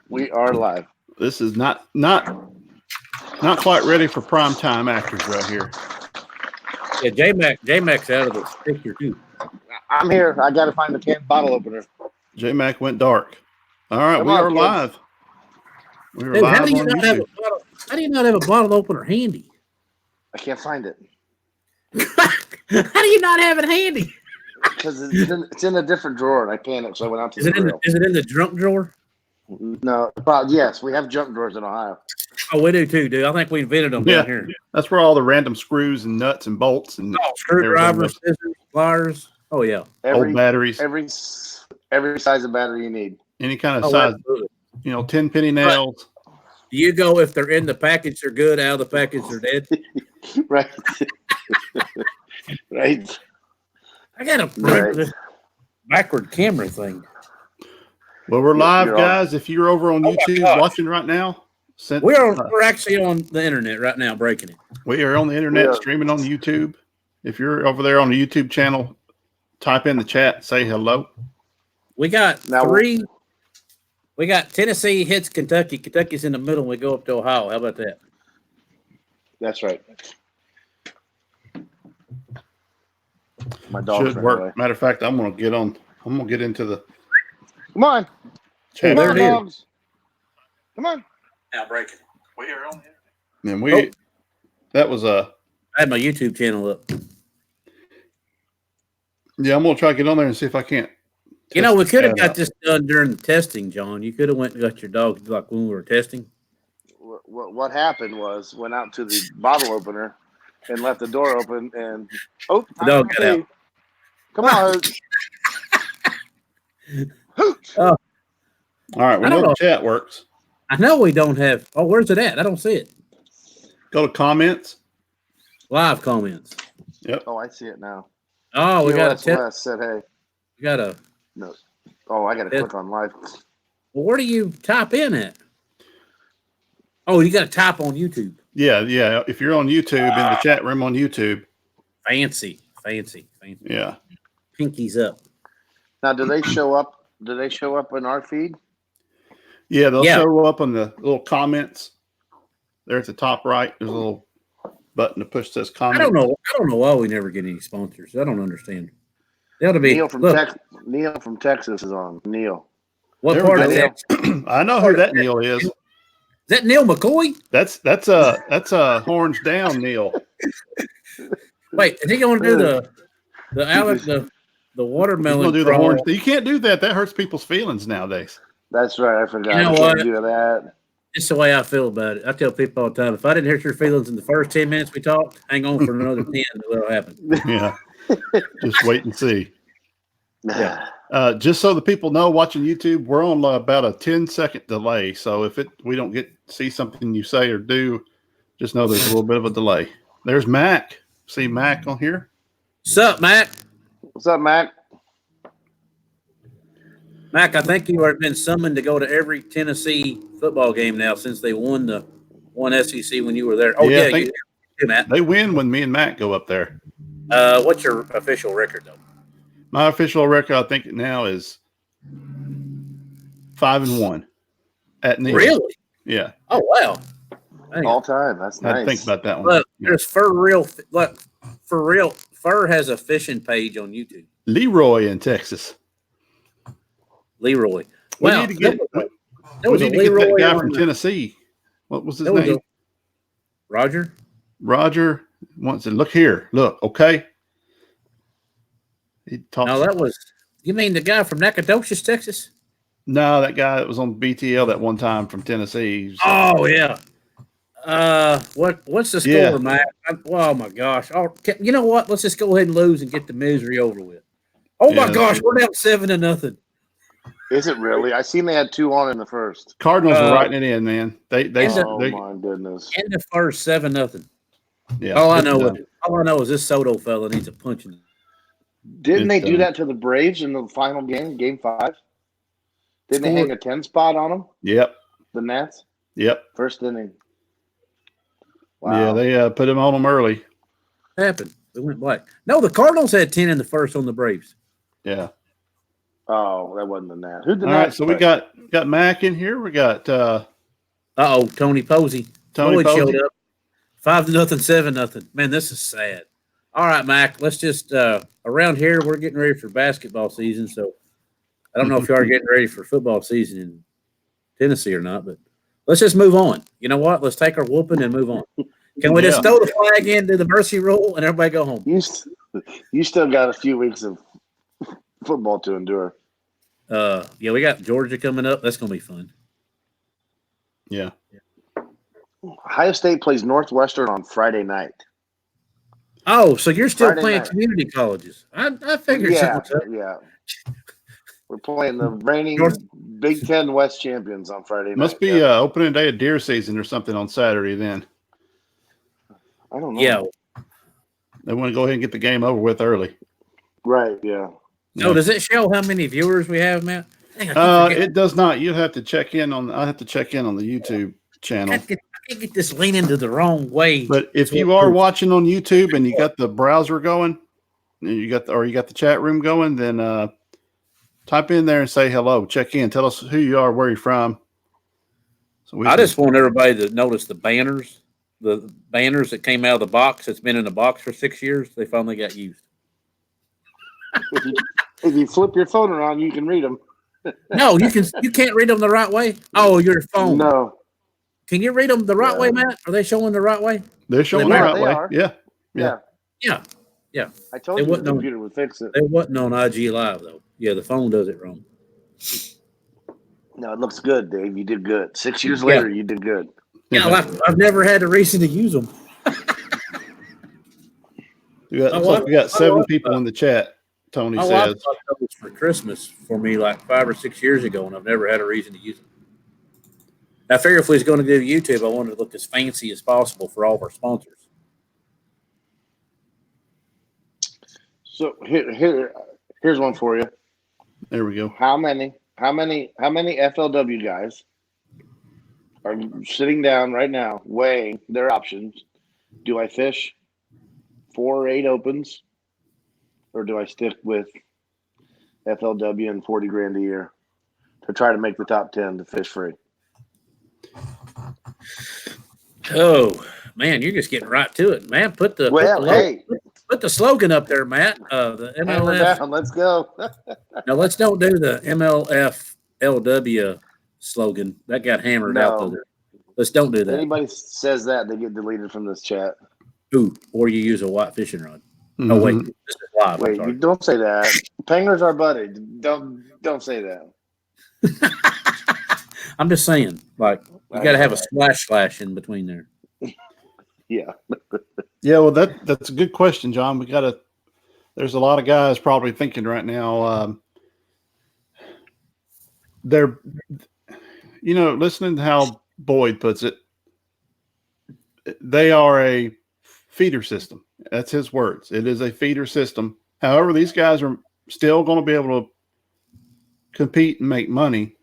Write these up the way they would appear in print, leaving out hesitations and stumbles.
We are live. This is not quite ready for prime time actors right here. Yeah, J-Mac's out of the picture too. I'm here. I got to find the can bottle opener. J-Mac went dark. All right, we are live. We're Dude, live how do you on not YouTube. have a bottle? How do you not have a bottle opener handy? I can't find it How do you not have it handy? because it's in a different drawer, and I panicked, so I went out to Is the it in grill. is it in the junk drawer? No, but yes, we have junk drawers in Ohio. Oh, we do too, dude. I think we invented them down here. That's where all the random screws and nuts and bolts and Screwdrivers, scissors, pliers. Oh yeah. Old batteries. Every size of battery you need. Any kind of size, absolutely. 10 penny nails. You go if they're in the package, they're good. Out of the package, they're dead. Right. Right. I got a backward camera thing. Well, we're live, guys. If you're over on YouTube watching right now, we're actually on the internet right now, breaking it. We are on the internet, streaming on YouTube. If you're over there on the YouTube channel, type in the chat, say hello. We got We got Tennessee hits Kentucky. Kentucky's in the middle. And we go up to Ohio. How about that? That's right. My dog should work. Away. Matter of fact, I'm gonna get into the. Come on. Chat. Come on, dogs. Come on. Now breaking. We are on here. And that was I had my YouTube channel up. Yeah, I'm gonna try to get on there and see if I can't. We could have got this done during the testing, John. You could have went and got your dog like when we were testing. What happened was went out to the bottle opener and left the door open and the dog got out. Come on. All right, we know the chat works. I know we don't have. Oh, where's it at? I don't see it. Go to comments. Live comments. Yep. Oh, I see it now. Oh, we got a said, hey. We got a. No. Oh, I got to click on live. Well, where do you type in at? Oh, you got to type on YouTube. Yeah. If you're on YouTube in the chat room on YouTube. Fancy. Yeah. Pinkies up. Now, do they show up? Do they show up in our feed? Yeah, they'll show up on the little comments. There at the top right, there's a little button to push this comment. I don't know why we never get any sponsors. I don't understand. That ought to be Neil from Texas is on. Neil. What part of Texas? I know who that Neil is. Is that Neil McCoy? That's a horns down Neil. Wait, is he going to do the watermelon? He's gonna do the horns. You can't do that. That hurts people's feelings nowadays. That's right. I forgot. You know what? Do that. It's the way I feel about it. I tell people all the time, if I didn't hurt your feelings in the first 10 minutes we talked, hang on for another 10 that'll happen. Yeah. Just wait and see. Yeah. Just so the people know watching YouTube, we're on about a 10-second delay. So if we don't see something you say or do, just know there's a little bit of a delay. There's Mac. See Mac on here? What's up, Mac? What's up, Mac? Mac, I think you have been summoned to go to every Tennessee football game now since they won the one SEC when you were there. Oh, yeah, you do, Matt. They win when me and Matt go up there. What's your official record, though? My official record, I think now is 5-1 at Neil. Really? Yeah. Oh, wow. All time. That's nice. I think about that one. Look, there's For Real. Fur has a fishing page on YouTube. Leroy in Texas. Leroy. We need to get that guy from Tennessee. What was his name? Roger. Roger wants to look here. Look, okay. No, that was. You mean the guy from Nacogdoches, Texas? No, that guy that was on BTL that one time from Tennessee. Oh yeah. What's the score, Matt? Oh my gosh. Oh, you know what? Let's just go ahead and lose and get the misery over with. Oh my gosh, we're down 7-0. Is it really? I seen they had 2 on in the first. Cardinals are writing it in, man. They my goodness. In the first 7-0. Yeah. All I know is this Soto fella needs a punching. Didn't they do that to the Braves in the final game 5? Didn't they hang a 10 spot on them? Yep. The Nats? Yep. First inning. Wow. Yeah, they put him on them early. Happened. They went black. No, the Cardinals had 10 in the first on the Braves. Yeah. Oh, that wasn't the Nats. Who did All right, so we got Mac in here. We got Tony Posey. Tony Lloyd Posey. showed up. 5-0, 7-0. Man, this is sad. All right, Mac. Let's just around here we're getting ready for basketball season. So I don't know if you are getting ready for football season in Tennessee or not, but let's just move on. You know what? Let's take our whooping and move on. Can we just throw the flag into the mercy rule and everybody go home? You still got a few weeks of football to endure. Yeah, we got Georgia coming up. That's going to be fun. Yeah. Ohio State plays Northwestern on Friday night. Oh, so you're still Friday playing night. community colleges. I figured something was up. Yeah. We're playing the reigning Big Ten West champions on Friday night. Must be opening day of deer season or something on Saturday then. I don't know. Yeah. They want to go ahead and get the game over with early. Right, yeah. So does it show how many viewers we have, Matt? It does not. You have to check in on. I have to check in on the YouTube channel. I can't get this leaning to the wrong way. But if you are watching on YouTube and you got the browser going, and you got the chat room going, then type in there and say hello. Check in. Tell us who you are, where you're from. So I just want everybody to notice the banners that came out of the box. That's been in the box for 6 years. They finally got used. If you flip your phone around, you can read them. No, you can't read them the right way. Oh, your phone. No. Can you read them the right way, Matt? Are they showing the right way? They're showing the right way. Are. Yeah. Yeah. I told you the computer would fix it. It wasn't on IG Live though. Yeah, the phone does it wrong. No, it looks good, Dave. You did good. 6 years later, you did good. Yeah, I've never had a reason to use them. We got 7 people in the chat. Tony says. I bought those for Christmas for me like 5 or 6 years ago, and I've never had a reason to use them. I figured if we was going to do YouTube, I wanted to look as fancy as possible for all of our sponsors. So here's one for you. There we go. How many FLW guys are sitting down right now weighing their options? Do I fish 4 or 8 opens, or do I stick with FLW and $40,000 a year to try to make the top 10 to fish free? Oh man, you're just getting right to it, man. Put the slogan up there, Matt. The MLF. Down, let's go. No, let's don't do the MLF LW slogan. That got hammered out there. Let's don't do that. If anybody says that, they get deleted from this chat. Ooh, or you use a white fishing rod. Mm-hmm. Oh wait, this is live. Wait, you don't say that. Penguins are buddy. Don't say that. I'm just saying, like, you got to have a slash in between there. Yeah. Yeah, well, that's a good question, John. There's a lot of guys probably thinking right now, they're, listening to how Boyd puts it, they are a feeder system. That's his words. It is a feeder system. However, these guys are still going to be able to compete and make money,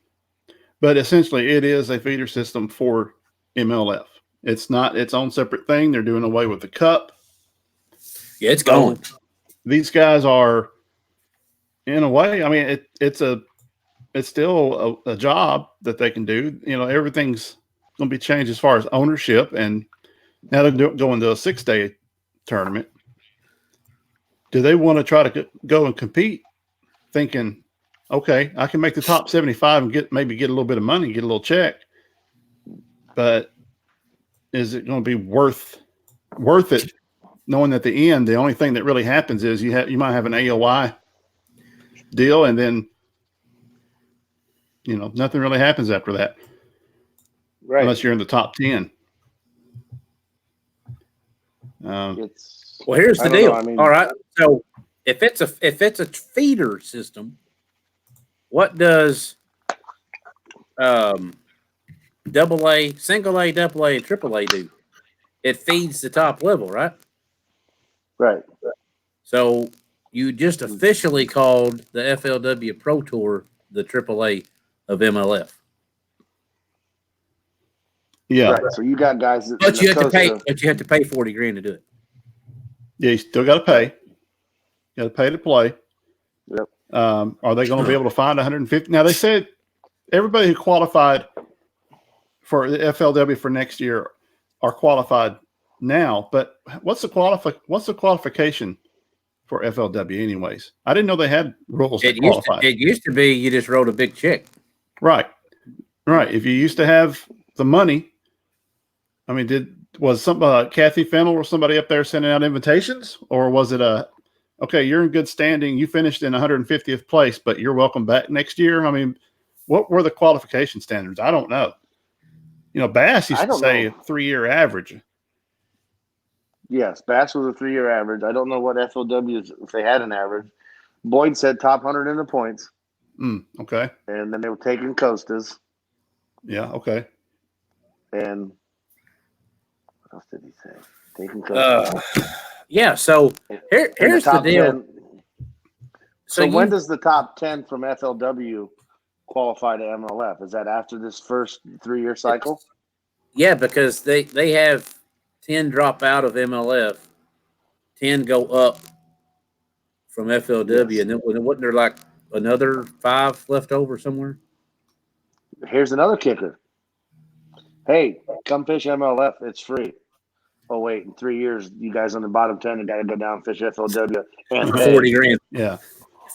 but essentially it is a feeder system for MLF. It's not its own separate thing. They're doing away with the cup. Yeah, it's gone. These guys are, in a way, I mean, it's still a job that they can do. Everything's going to be changed as far as ownership, and now they're going to a 6-day tournament. Do they want to try to go and compete thinking, okay, I can make the top 75 and maybe get a little bit of money, get a little check, but is it going to be worth it, knowing at the end the only thing that really happens is you might have an AOI deal, and then nothing really happens after that, right? Unless you're in the top 10. Well, here's the deal. All right, so if it's a feeder system, what does double A, single A, double A, and triple A do? It feeds the top level, right? Right. So you just officially called the FLW Pro Tour the triple A of MLF. Yeah. Right. So you got guys that, but you have to pay. But you have to pay $40,000 to do it. Yeah, you still got to pay. You got to pay to play. Yep. Are they going to be able to find 150? Now, they said everybody who qualified for the FLW for next year are qualified now, but what's the qualification for FLW anyways? I didn't know they had rules to qualify. It used to be you just wrote a big check. Right. If you used to have the money, I mean, was somebody, Kathy Fennell or somebody up there sending out invitations, or was it okay, you're in good standing, you finished in 150th place, but you're welcome back next year? I mean, what were the qualification standards? I don't know. Bass used to say a 3-year average. Yes, Bass was a 3-year average. I don't know what FLW if they had an average. Boyd said top 100 in the points. Okay. And then they were taking Costas. Yeah. Okay. And what else did he say? Taking Costas. Yeah. So here's the deal. 10. So when does the top 10 from FLW qualify to MLF? Is that after this first 3-year cycle? Yeah, because they have 10 drop out of MLF, 10 go up from FLW, yes. And then wasn't there like another 5 left over somewhere? Here's another kicker. Hey, come fish MLF. It's free. Oh, wait, in 3 years, you guys on the bottom 10 have got to go down and fish FLW and for 40 grand. Yeah.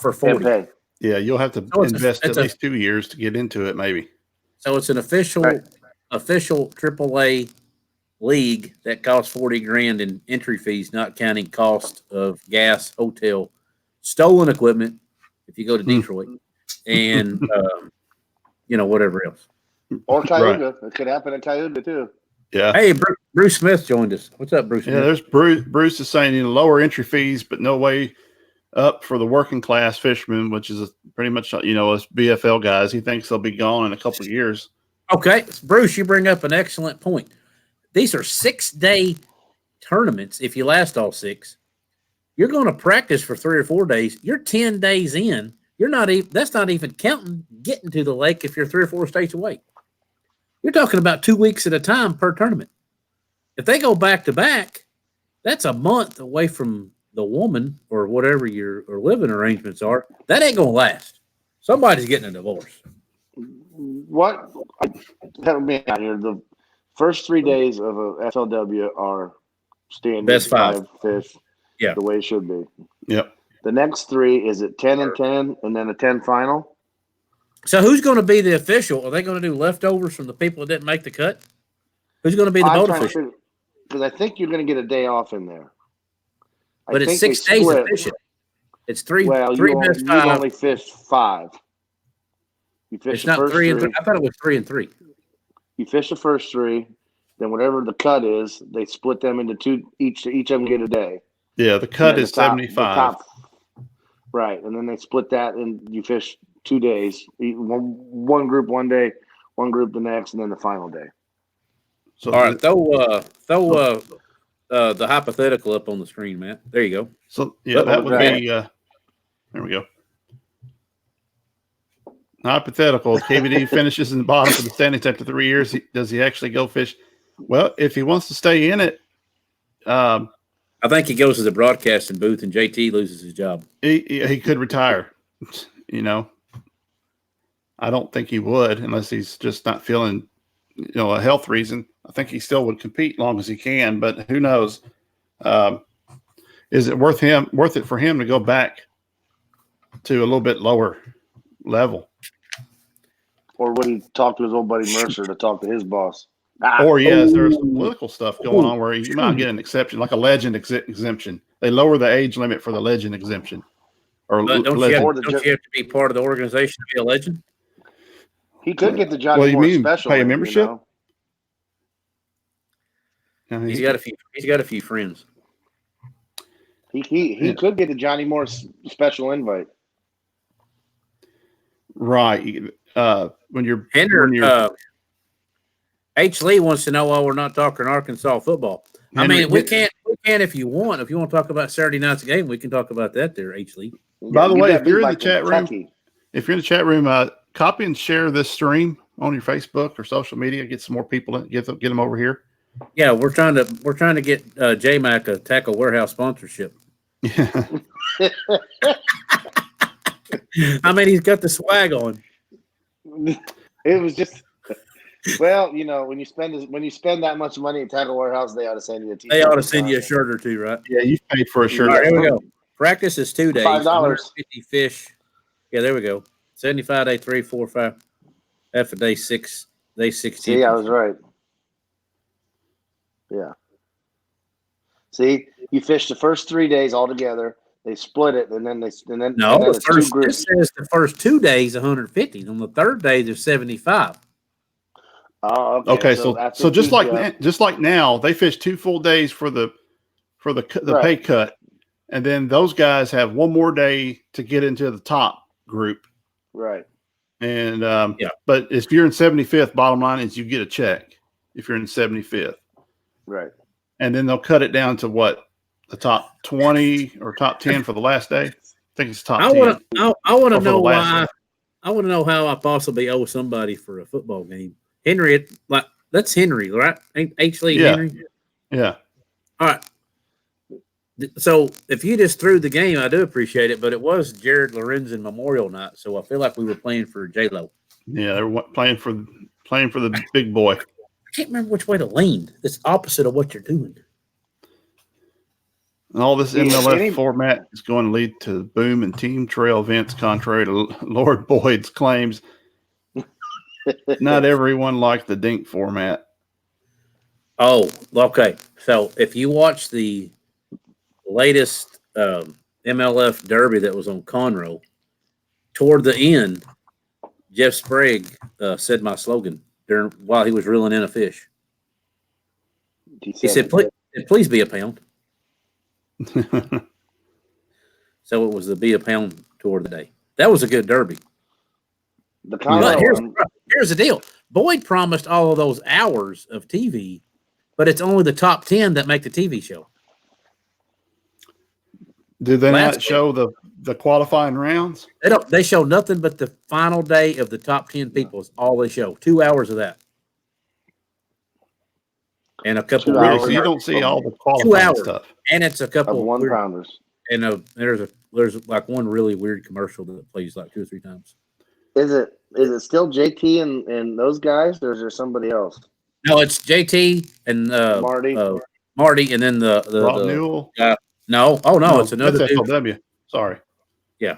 For 40. And pay. Yeah, you'll have to invest at least 2 years to get into it, maybe. So it's an official AAA league that costs 40 grand in entry fees, not counting cost of gas, hotel, stolen equipment if you go to Detroit, and whatever else. Or Cayuga. Right. It could happen at Cayuga too. Yeah. Hey, Bruce Smith joined us. What's up, Bruce? Yeah, there's Bruce is saying lower entry fees, but no way up for the working class fishermen, which is pretty much us BFL guys. He thinks they'll be gone in a couple of years. Okay, Bruce, you bring up an excellent point. These are 6-day tournaments. If you last all 6, you're going to practice for 3 or 4 days. You're 10 days in. You're not even. That's not even counting getting to the lake if you're 3 or 4 states away. You're talking about 2 weeks at a time per tournament. If they go back to back, that's a month away from the woman or whatever your living arrangements are. That ain't going to last. Somebody's getting a divorce. What? Help me out here. The first 3 days of a FLW are standard best 5 fish. Yeah, the way it should be. Yep. The next 3 is it 10 and 10, and then a 10 final. So who's going to be the official? Are they going to do leftovers from the people that didn't make the cut? Who's going to be the boat official? Because I think you're going to get a day off in there. But it's 6 days of fishing. It's 3. Well, 3 you best 5. only fish 5. You fish it's the not first 3 and 3. 3. I thought it was 3 and 3. You fish the first 3, then whatever the cut is, they split them into 2. Each of them get a day. Yeah, the cut is 75. Right, and then they split that, and you fish 2 days. One group one day, one group the next, and then the final day. So all right, throw the hypothetical up on the screen, Matt. There you go. So yeah, that would be. There we go. Hypothetical. If KVD finishes in the bottom for the standings after 3 years, does he actually go fish? Well, if he wants to stay in it, I think he goes to the broadcasting booth and JT loses his job. He could retire. I don't think he would unless he's just not feeling, a health reason. I think he still would compete long as he can, but who knows? Is it worth it for him to go back to a little bit lower level? Or would he talk to his old buddy Mercer to talk to his boss? Or yes, there's some political stuff going on where you might get an exception, like a legend exemption. They lower the age limit for the legend exemption. Or don't you have to be part of the organization to be a legend? He could get the Johnny Moore special. Pay a membership? He's got a few friends. He could get the Johnny Moore special invite. Right. When you're H. Lee wants to know why we're not talking Arkansas football. Henry, we can if you want. If you want to talk about Saturday night's game, we can talk about that there, H. Lee. By the way, if you're in the chat room, copy and share this stream on your Facebook or social media. Get some more people in, get them over here. Yeah, we're trying to get J-Mac a Tackle Warehouse sponsorship. Yeah. I mean, he's got the swag on. It was just, well, when you spend that much money at Tackle Warehouse, they ought to send you a T-shirt. They ought to send you a shirt or two, right? Yeah, you paid for a shirt. All right, here we go. Practice is 2 days. $5. 150 fish. Yeah, there we go. 75 day 3, 4, 5. After day 6, day 16. See, I was right. Yeah. See, you fished the first 3 days all together. They split it, and then it's two groups. This says the first 2 days 150. On the third day, there's 75. Oh, okay. So just like now, they fish 2 full days for the Right. pay cut, and then those guys have one more day to get into the top group. Right. And but if you're in 75th, bottom line is you get a check if you're in 75th. Right. And then they'll cut it down to what, the top 20 or top 10 for the last day. I think it's top 10. I want to know why. I want to know how I possibly owe somebody for a football game. Henry, that's Henry, right? H. Lee Henry. Yeah. All right. So if you just threw the game, I do appreciate it. But it was Jared Lorenzen Memorial Night, so I feel like we were playing for J-Lo. Yeah, they were playing for the big boy. I can't remember which way to lean. It's opposite of what you're doing. And all this MLF format is going to lead to boom and team trail events, contrary to Lord Boyd's claims. Not everyone liked the dink format. Oh, okay. So if you watch the latest MLF Derby that was on Conroe, toward the end, Jeff Sprague said my slogan while he was reeling in a fish. He said, please be a pound. So it was the be a pound toward the day. That was a good derby. Here's the deal. Boyd promised all of those hours of TV, but it's only the top 10 that make the TV show. Did they not show the qualifying rounds? They show nothing but the final day of the top 10 people is all they show. 2 hours of that. And a couple of so you don't see all the qualifying stuff. And it's a couple of one pounders. And there's like one really weird commercial that plays like 2 or 3 times. Is it still JT and those guys, or is there somebody else? No, it's JT and Marty, and then the Rob Newell. No, it's another that's FLW. Sorry. Yeah.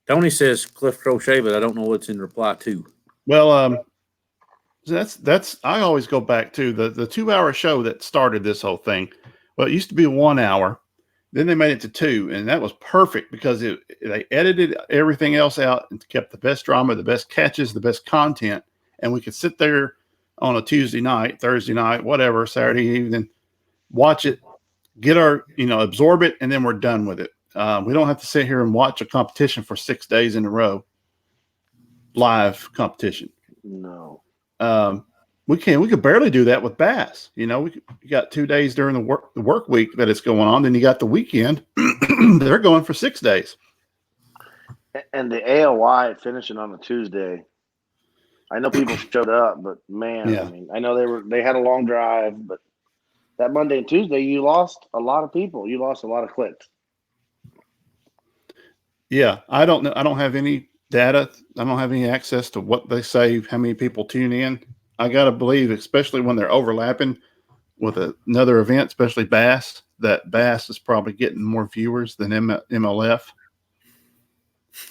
Tony says Cliff Crochet, but I don't know what's in reply to. Well, that's I always go back to the 2 hour show that started this whole thing. Well, it used to be 1 hour, then they made it to 2, and that was perfect because they edited everything else out and kept the best drama, the best catches, the best content, and we could sit there on a Tuesday night, Thursday night, whatever, Saturday evening, watch it, get our absorb it, and then we're done with it. We don't have to sit here and watch a competition for 6 days in a row, live competition. No. We could barely do that with bass. We got 2 days during the work week that it's going on. Then you got the weekend. They're going for 6 days. And the AOY finishing on a Tuesday. I know people showed up, but man, yeah. I mean, I know they had a long drive, but that Monday and Tuesday, you lost a lot of people. You lost a lot of clicks. Yeah, I don't know. I don't have any data. I don't have any access to what they say, how many people tune in. I got to believe, especially when they're overlapping with another event, especially bass, that bass is probably getting more viewers than MLF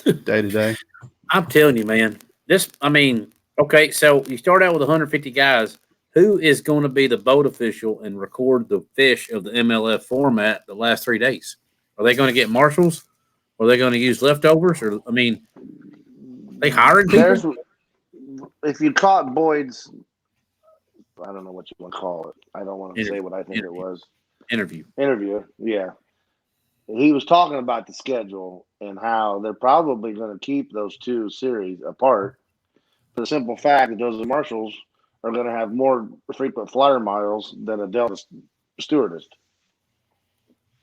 day to day. I'm telling you, man. Okay, so you start out with 150 guys. Who is going to be the boat official and record the fish of the MLF format the last 3 days? Are they going to get marshals? Or are they going to use leftovers? They hiring people? If you caught Boyd's, I don't know what you want to call it. I don't want to say what I think it was. Interview, yeah. He was talking about the schedule and how they're probably going to keep those 2 series apart for the simple fact that those marshals are going to have more frequent flyer miles than a Delta stewardess.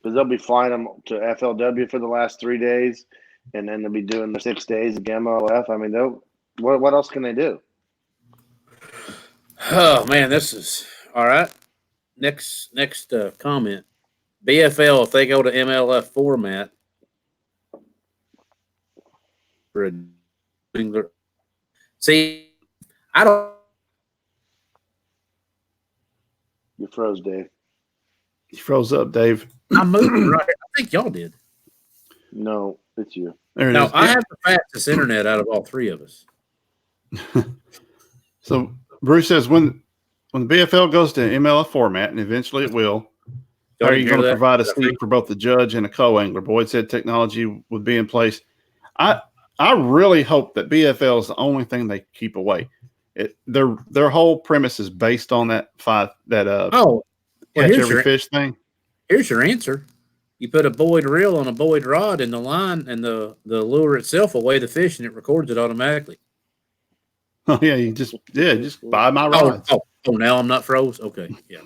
Because they'll be flying them to FLW for the last 3 days, and then they'll be doing the 6 days of MLF. I mean, what else can they do? Oh man, this is all right. Next comment. BFL, if they go to MLF format, for a angler. See, I don't. You froze, Dave. You froze up, Dave. I'm moving right. I think y'all did. No, it's you. There it No, is. I have the fastest internet out of all three of us. So Bruce says when the BFL goes to MLF format, and eventually it will, how are you going to provide a seat for both the judge and a co-angler? Boyd said technology would be in place. I really hope that BFL is the only thing they keep away. Their whole premise is based on that catch every fish thing. Here's your answer. You put a Boyd reel on a Boyd rod, and the line and the lure itself will weigh the fish, and it records it automatically. Oh yeah, you just buy my rods. Oh, now I'm not froze. Okay, yeah.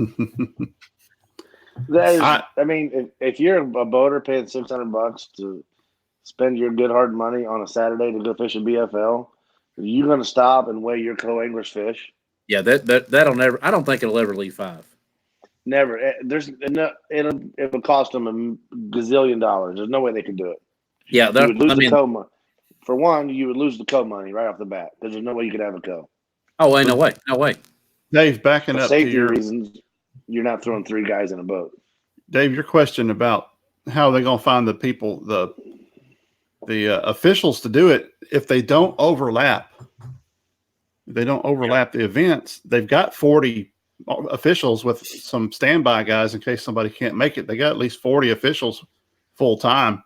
That is, I mean, if you're a boater paying $600 to spend your good hard money on a Saturday to go fish a BFL, you're going to stop and weigh your co-angler's fish. Yeah, that'll never. I don't think it'll ever leave 5. Never. It'll cost them a gazillion dollars. There's no way they can do it. Yeah, you would lose the co. For one, you would lose the co money right off the bat because there's no way you could have a co. Oh, ain't no way, no way. Dave, backing up safety to your reasons, you're not throwing 3 guys in a boat. Dave, your question about how they're going to find the people, the officials to do it if they don't overlap. If they don't overlap the events, they've got 40 officials with some standby guys in case somebody can't make it. They got at least 40 officials full time.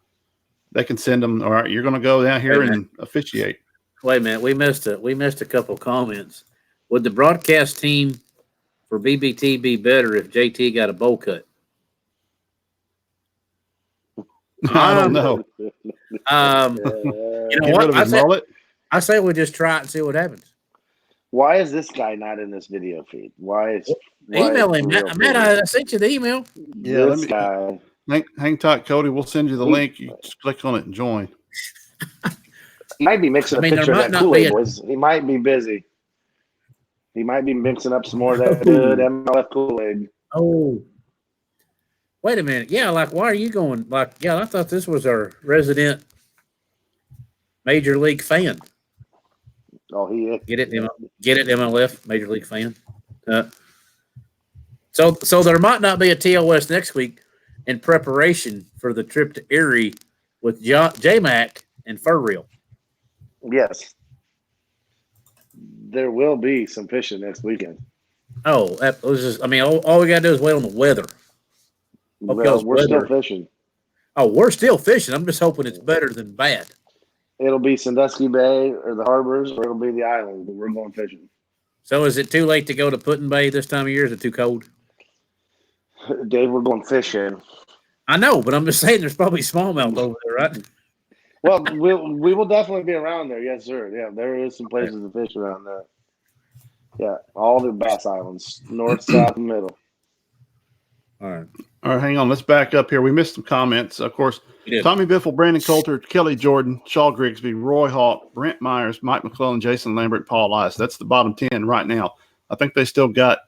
They can send them. All right, you're going to go down here and officiate. Wait a minute, we missed a couple comments. Would the broadcast team for BBT be better if JT got a bowl cut? I don't know. You know what? I say we just try it and see what happens. Why is this guy not in this video feed? Email him, Matt. I sent you the email. Yeah, this guy. Hang tight, Cody. We'll send you the link. You just click on it and join. He might be mixing a picture of that Kool-Aid, boys. He might be busy. He might be mixing up some more of that good MLF Kool-Aid. Oh. Wait a minute. Yeah, why are you going? I thought this was our resident Major League fan. Oh, he is. Get it, MLF, Major League fan. So there might not be a TOS next week in preparation for the trip to Erie with J-Mac and Fur Reel. Yes. There will be some fishing next weekend. Oh, that was just, all we got to do is wait on the weather. Well, we're still fishing. Oh, we're still fishing. I'm just hoping it's better than bad. It'll be Sandusky Bay or the harbors, or it'll be the island, but we're going fishing. So is it too late to go to Putin Bay this time of year? Is it too cold? Dave, we're going fishing. I know, but I'm just saying there's probably smallmouth over there, right? Well, we will definitely be around there. Yes, sir. Yeah, there is some places to fish around there. Yeah, all the Bass Islands, north, south, and middle. All right, hang on. Let's back up here. We missed some comments. Of course, Tommy Biffle, Brandon Coulter, Kelly Jordan, Shaw Grigsby, Roy Hawk, Brent Myers, Mike McClellan, Jason Lambert, Paul Ice. That's the bottom 10 right now. I think they still got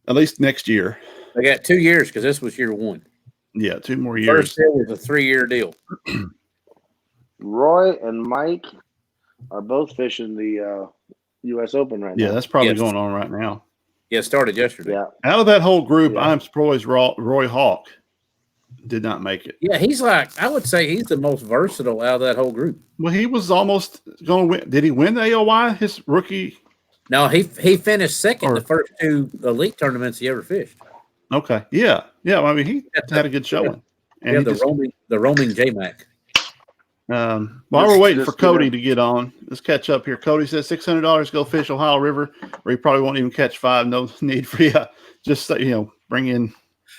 at least next year. They got 2 years because this was year 1. Yeah, 2 more years. First year was a 3-year deal. Roy and Mike are both fishing the U.S. Open right now. Yeah, that's probably going on right now. Yeah, it started yesterday. Yeah. Out of that whole group, I'm surprised Roy Hawk did not make it. Yeah, I would say he's the most versatile out of that whole group. Well, he was almost going to win. Did he win the AOY, his rookie? No, he finished second the first 2 elite tournaments he ever fished. Okay. Yeah. Yeah. He had a good showing. And the roaming J-Mac. While we're waiting for Cody to get on, let's catch up here. Cody says $600 go fish Ohio River, where you probably won't even catch 5. No need for you. Just bring in.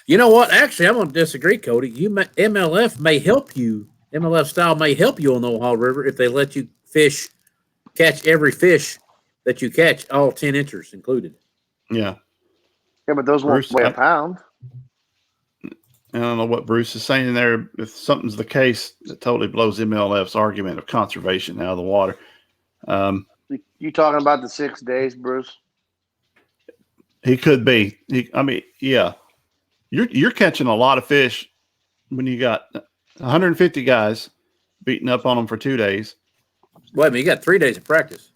You know what? Actually, I'm going to disagree, Cody. MLF may help you. MLF style may help you on the Ohio River if they let you catch every fish that you catch, all 10 inchers included. Yeah. Yeah, but those won't weigh a pound. I don't know what Bruce is saying there. If something's the case, it totally blows MLF's argument of conservation out of the water. You talking about the 6 days, Bruce? He could be. Yeah. You're catching a lot of fish when you got 150 guys beating up on them for 2 days. Wait a minute, you got 3 days of practice.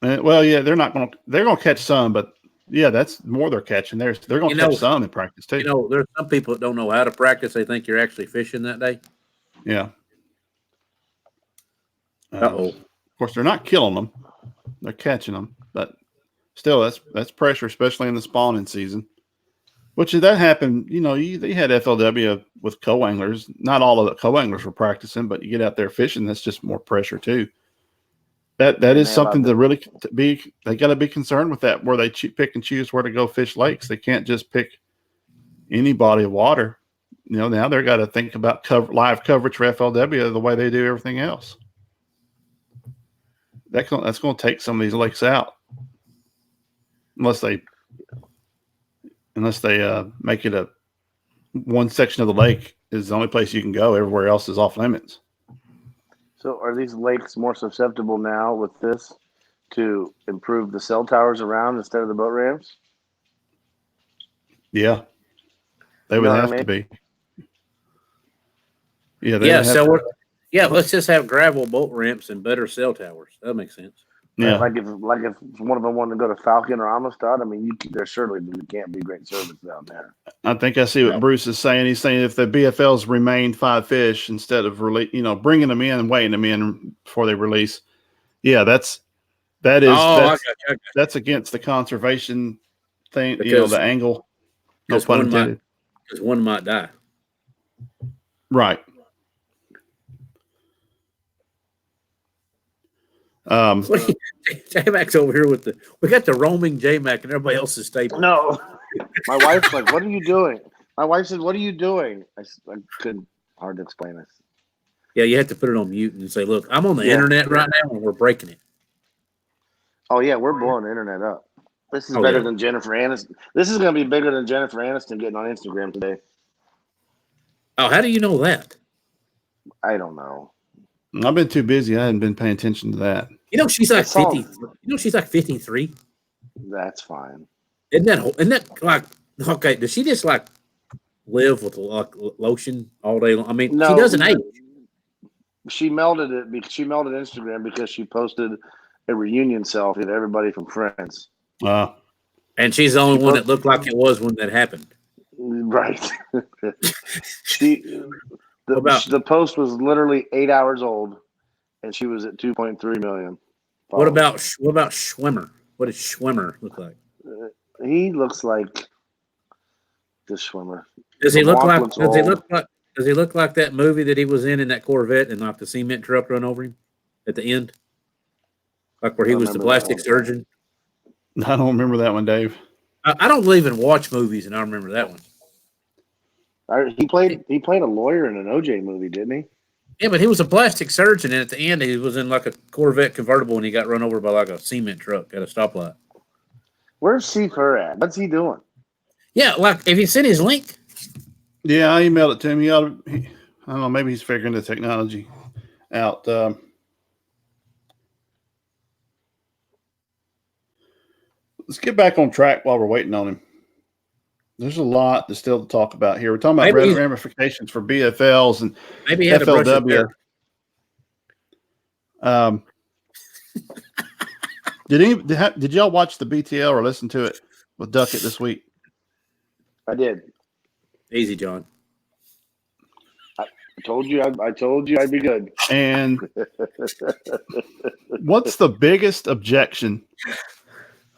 Well, yeah, they're going to catch some, but yeah, that's more they're catching. They're going to catch some in practice too. There's some people that don't know how to practice. They think you're actually fishing that day. Yeah. Of course, they're not killing them; they're catching them. But still, that's pressure, especially in the spawning season. Which did that happen? They had FLW with co-anglers. Not all of the co-anglers were practicing, but you get out there fishing, that's just more pressure too. That is something to really be. They got to be concerned with that, where they pick and choose where to go fish lakes. They can't just pick any body of water. Now they're got to think about live coverage for FLW the way they do everything else. That's going to take some of these lakes out, unless they make it one section of the lake is the only place you can go. Everywhere else is off limits. So are these lakes more susceptible now with this to improve the cell towers around instead of the boat ramps? Yeah, they would have to be. Yeah, let's just have gravel boat ramps and better cell towers. That makes sense. Yeah, like if one of them wanted to go to Falcon or Amistad, I mean, there surely can't be great service down there. I think I see what Bruce is saying. He's saying if the BFLs remain 5 fish instead of bringing them in and weighing them in before they release. Yeah, that's against the conservation thing. Because, the angle. No pun intended. Because one might die. Right. J-Mac's over here we got the roaming J-Mac and everybody else is stable. No, my wife's like, "What are you doing?" My wife said, "What are you doing?" I couldn't hard to explain this. Yeah, you have to put it on mute and say, "Look, I'm on the internet right now and we're breaking it." Oh yeah, we're blowing the internet up. This is better than Jennifer Aniston. This is going to be bigger than Jennifer Aniston getting on Instagram today. Oh, how do you know that? I don't know. I've been too busy. I hadn't been paying attention to that. She's like 50. She's like 53. That's fine. Isn't that like okay? Does she just like live with lotion all day long? I mean, no, she doesn't age. She melded it. She melded Instagram because she posted a reunion selfie of everybody from Friends. Wow. And she's the only one that looked like it was when that happened. Right. The post was literally 8 hours old, and she was at 2.3 million. What about Schwimmer? What does Schwimmer look like? He looks like the Schwimmer. Does he look like that movie that he was in that Corvette and like the cement truck run over him at the end? Like where he was the plastic surgeon? I don't remember that one, Dave. I don't even watch movies, and I remember that one. He played a lawyer in an OJ movie, didn't he? Yeah, but he was a plastic surgeon, and at the end, he was in like a Corvette convertible, and he got run over by like a cement truck at a stoplight. Where's Steve Kerr at? What's he doing? Yeah, like if you sent his link. Yeah, I emailed it to him. I don't know. Maybe he's figuring the technology out. Let's get back on track while we're waiting on him. There's a lot to still talk about here. We're talking about ramifications for BFLs and maybe FLW. Did y'all watch the BTL or listen to it with Duckett this week? I did. Easy, John. I told you I'd be good. And what's the biggest objection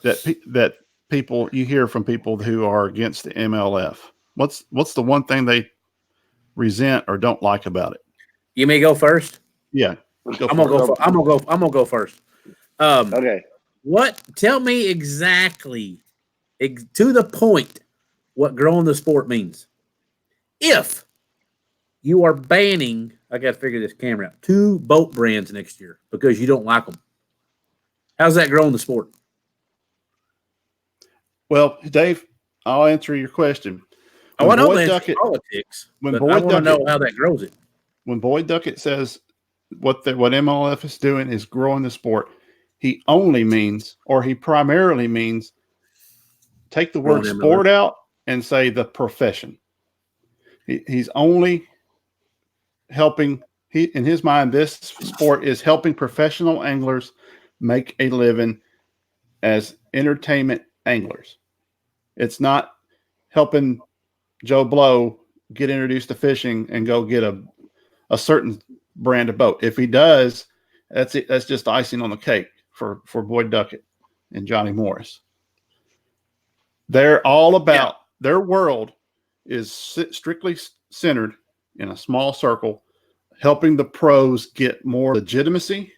that people you hear from people who are against the MLF? What's the one thing they resent or don't like about it? You may go first. Yeah, I'm gonna go first. Okay. Tell me exactly, to the point, what growing the sport means. If you are banning, I got to figure this camera out, 2 boat brands next year because you don't like them. How's that growing the sport? Well, Dave, I'll answer your question. I know that's politics, but I want to know how that grows it. When Boyd Duckett says what MLF is doing is growing the sport, he only means, or he primarily means, take the word sport out and say the profession. He's only helping. in his mind, this sport is helping professional anglers make a living as entertainment anglers. It's not helping Joe Blow get introduced to fishing and go get a certain brand of boat. If he does, that's it. That's just icing on the cake for Boyd Duckett and Johnny Morris. They're all about their world is strictly centered in a small circle, helping the pros get more legitimacy.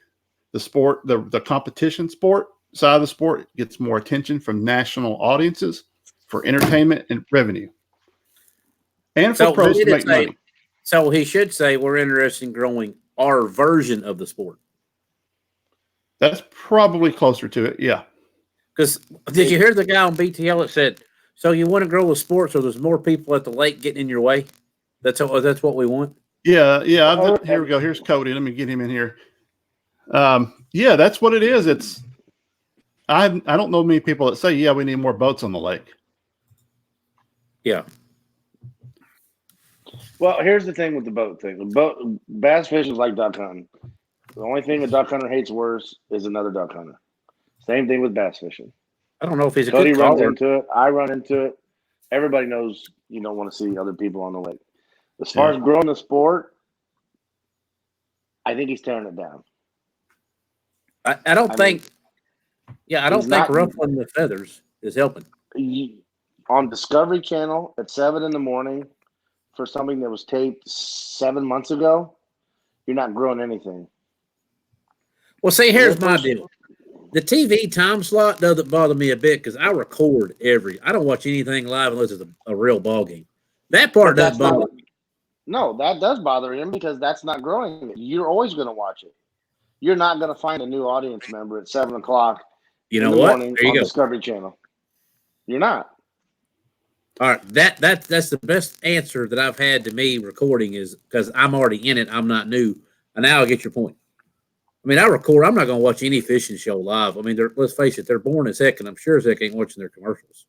The sport, the competition sport side of the sport gets more attention from national audiences for entertainment and revenue. And for pros to make money. So he should say we're interested in growing our version of the sport. That's probably closer to it, yeah. Because did you hear the guy on BTL that said, so you want to grow the sport so there's more people at the lake getting in your way? That's what we want? Yeah. Here we go. Here's Cody. Let me get him in here. Yeah, that's what it is. I don't know many people that say, yeah, we need more boats on the lake. Yeah. Well, here's the thing with the boat thing. Bass fishing is like duck hunting. The only thing a duck hunter hates worse is another duck hunter. Same thing with bass fishing. I don't know if he's a Cody good runs caller. into it. I run into it. Everybody knows you don't want to see other people on the lake. As far as growing the sport, I think he's tearing it down. I don't think ruffling the feathers is helping. On Discovery Channel at 7 in the morning for something that was taped 7 months ago, you're not growing anything. Well, see, here's my deal. The TV time slot doesn't bother me a bit because I record I don't watch anything live unless it's a real ball game. That part doesn't bother me. No, that does bother him because that's not growing it. You're always going to watch it. You're not going to find a new audience member at 7 o'clock in the morning on Discovery Channel. You're not. All right, that's the best answer that I've had to me recording is because I'm already in it. I'm not new. And now I get your point. I mean, I record. I'm not going to watch any fishing show live. I mean, let's face it, they're boring as heck, and I'm sure as heck ain't watching their commercials.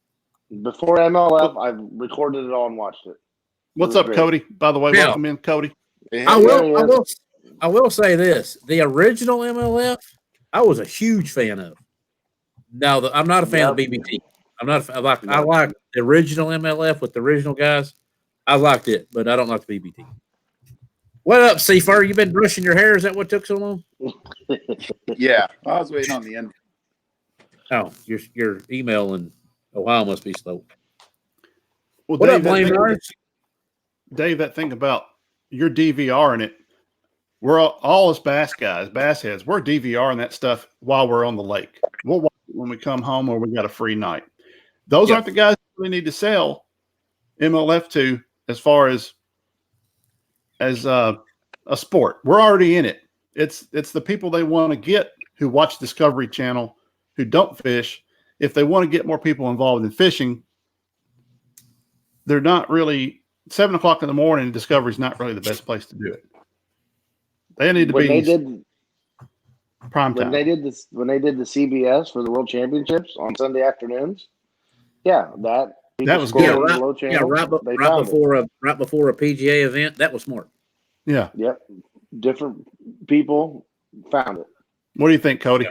Before MLF, I recorded it all and watched it. What's up, Cody? By the way, welcome in, Cody. I will say this: the original MLF, I was a huge fan of. Now, I'm not a fan of BBT. I like the original MLF with the original guys. I liked it, but I don't like the BBT. What up, Seafur? You been brushing your hair? Is that what took so long? Yeah, I was waiting on the end. Oh, your email in Ohio must be slow. Well, what Dave, up, Blame Dave, that thing about your DVRing it, we're all as bass guys, bass heads, we're DVRing that stuff while we're on the lake. We'll watch it when we come home or we got a free night. Those aren't the guys we need to sell MLF to as far as a sport. We're already in it. It's the people they want to get who watch Discovery Channel who don't fish. If they want to get more people involved in fishing, they're not really 7 o'clock in the morning. Discovery is not really the best place to do it. They need to be prime time. When they did the CBS for the World Championships on Sunday afternoons, that was good. Right before a PGA event. That was smart. Yeah. Yep. Different people found it. What do you think, Cody?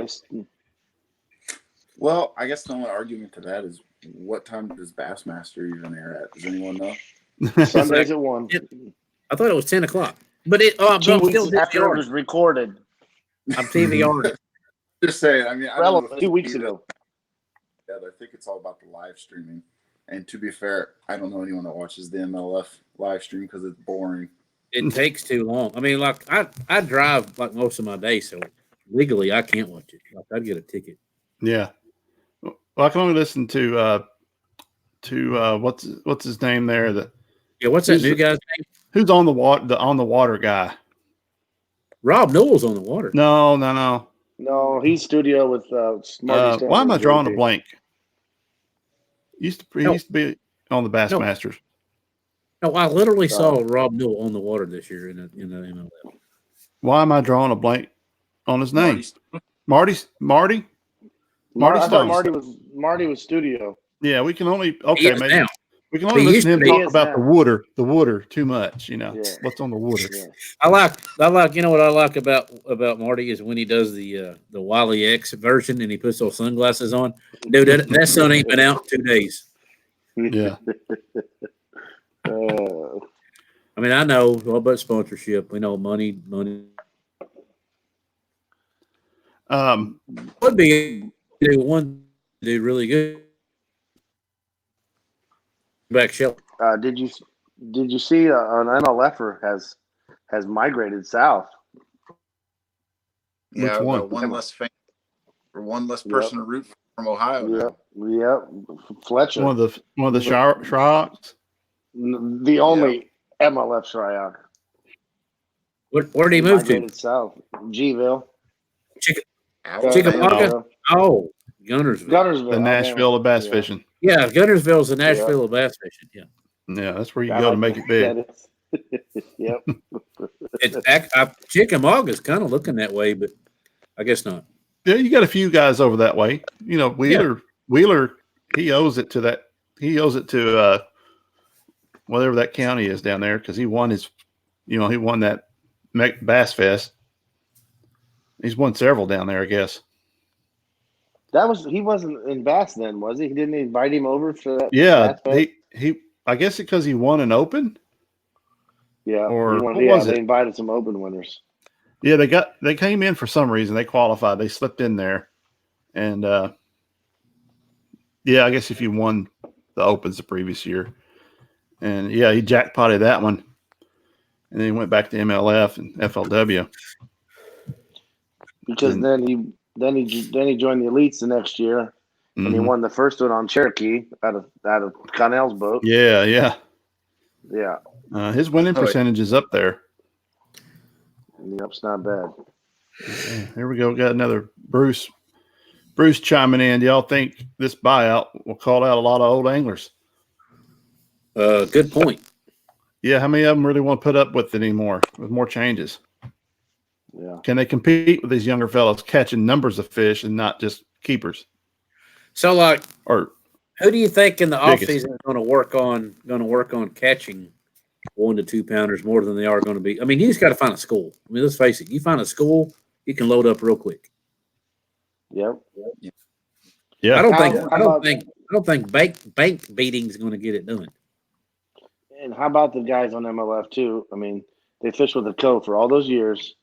Well, I guess the only argument to that is what time does Bassmaster even air at? Does anyone know? Sundays at 1. I thought it was 10 o'clock. But I'm still after it was recorded. I'm TVR'd. Just saying. I mean, 2 weeks ago. Yeah, I think it's all about the live streaming. And to be fair, I don't know anyone that watches the MLF live stream because it's boring. It takes too long. I mean, like I drive like most of my day, so legally I can't watch it. Like I'd get a ticket. Yeah. Well, I can only listen to what's his name there? What's that new guy's name? Who's on the water? The on the water guy. Rob Newell's on the water. No, he's studio with Smarty. Why am I drawing a blank? He used to be on the Bassmasters. No, I literally saw Rob Newell on the water this year in the MLF. Why am I drawing a blank on his name? Marty Stone. Marty was studio. Yeah, we can only We can only He listen to him used to be. talk about the water too much. You know, Yeah. what's on the water. Yeah. I like. You know what I like about Marty is when he does the Wally X version and he puts those sunglasses on. Dude, that sun ain't been out in 2 days. Yeah. I mean, I know all about sponsorship. We know money. Would be one do really good. Back shelf. Did you see an MLFer has migrated south? Yeah, one? got one less fan or one less person to root for from Ohio. Yep. Fletcher. One of the Shryoks. The only MLF Shryock. Where did he move to? Migrated south. Gville. Chickamauga? Oh, Gunnersville. The Nashville of bass fishing. Yeah, Gunnersville's the Nashville of bass fishing. Yeah. Yeah, that's where you go to make it big. Yep. Chickamauga's kind of looking that way, but I guess not. Yeah, you got a few guys over that way. You know, Wheeler, he owes it to that. He owes it to whatever that county is down there because he won that Bass Fest. He's won several down there, I guess. He wasn't in Bass then, was he? He didn't invite him over for that. Yeah, he. I guess because he won an Open. Yeah, or what was they it? invited some Open winners. Yeah, they came in for some reason. They qualified. They slipped in there, and I guess if you won the Opens the previous year, and he jackpotted that one, and then he went back to MLF and FLW. Because then he joined the elites the next year, and he won the first one on Cherokee out of Connell's boat. Yeah. His winning percentage is up there. Yep, it's not bad. Here we go. Got another Bruce chiming in. Do y'all think this buyout will call out a lot of old anglers? Good point. Yeah, how many of them really want to put up with it anymore with more changes? Yeah. Can they compete with these younger fellows catching numbers of fish and not just keepers? So, who do you think in the offseason is going to work on catching 1 to 2 pounders more than they are going to be? I mean, you just got to find a school. I mean, let's face it. You find a school, you can load up real quick. Yep. Yeah. I don't think bank beating is going to get it done. And how about the guys on MLF too? I mean, they fished with a co for all those years.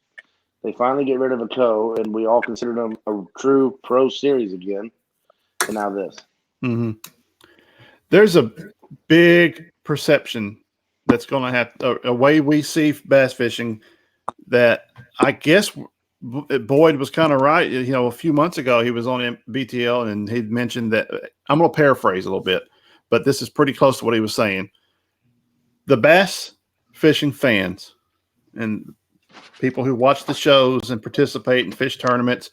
They finally get rid of a co, and we all considered them a true pro series again. And now this. Mm-hmm. There's a big perception that's going to have a way we see bass fishing that I guess Boyd was kind of right. You know, a few months ago he was on BTL and he'd mentioned that. I'm going to paraphrase a little bit, but this is pretty close to what he was saying. The bass fishing fans and people who watch the shows and participate in fish tournaments,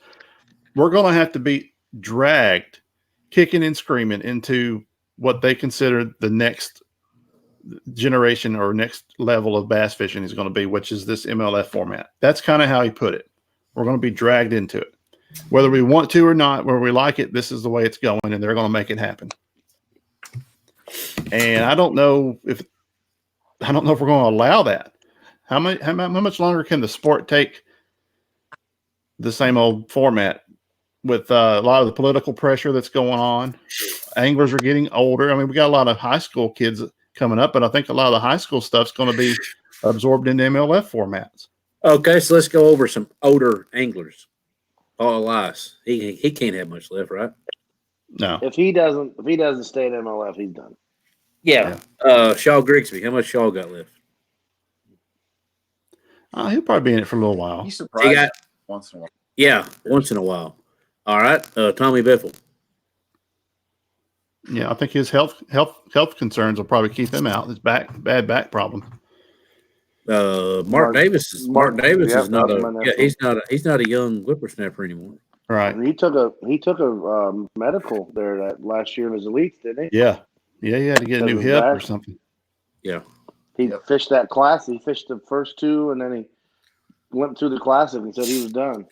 we're going to have to be dragged kicking and screaming into what they consider the next generation or next level of bass fishing is going to be, which is this MLF format. That's kind of how he put it. We're going to be dragged into it. Whether we want to or not, whether we like it, this is the way it's going, and they're going to make it happen. And I don't know if we're going to allow that. How much longer can the sport take the same old format with a lot of the political pressure that's going on? Anglers are getting older. I mean, we got a lot of high school kids coming up, but I think a lot of the high school stuff's going to be absorbed into MLF formats. Okay, so let's go over some older anglers. Paul Elias, he can't have much left, right? No. If he doesn't stay in MLF, he's done. Yeah. Shaw Grigsby, how much Shaw got left? He'll probably be in it for a little while. He's surprised once in a while. Yeah, once in a while. All right, Tommy Biffle. Yeah, I think his health concerns will probably keep him out. His bad back problem. Mark Davis is not he's not a young whippersnapper anymore. Right. He took a medical there that last year in his elites, didn't he? Yeah. Yeah, he had to get a new hip or something. Yeah. He fished that class. He fished the first two, and then he went through the classic and said he was done.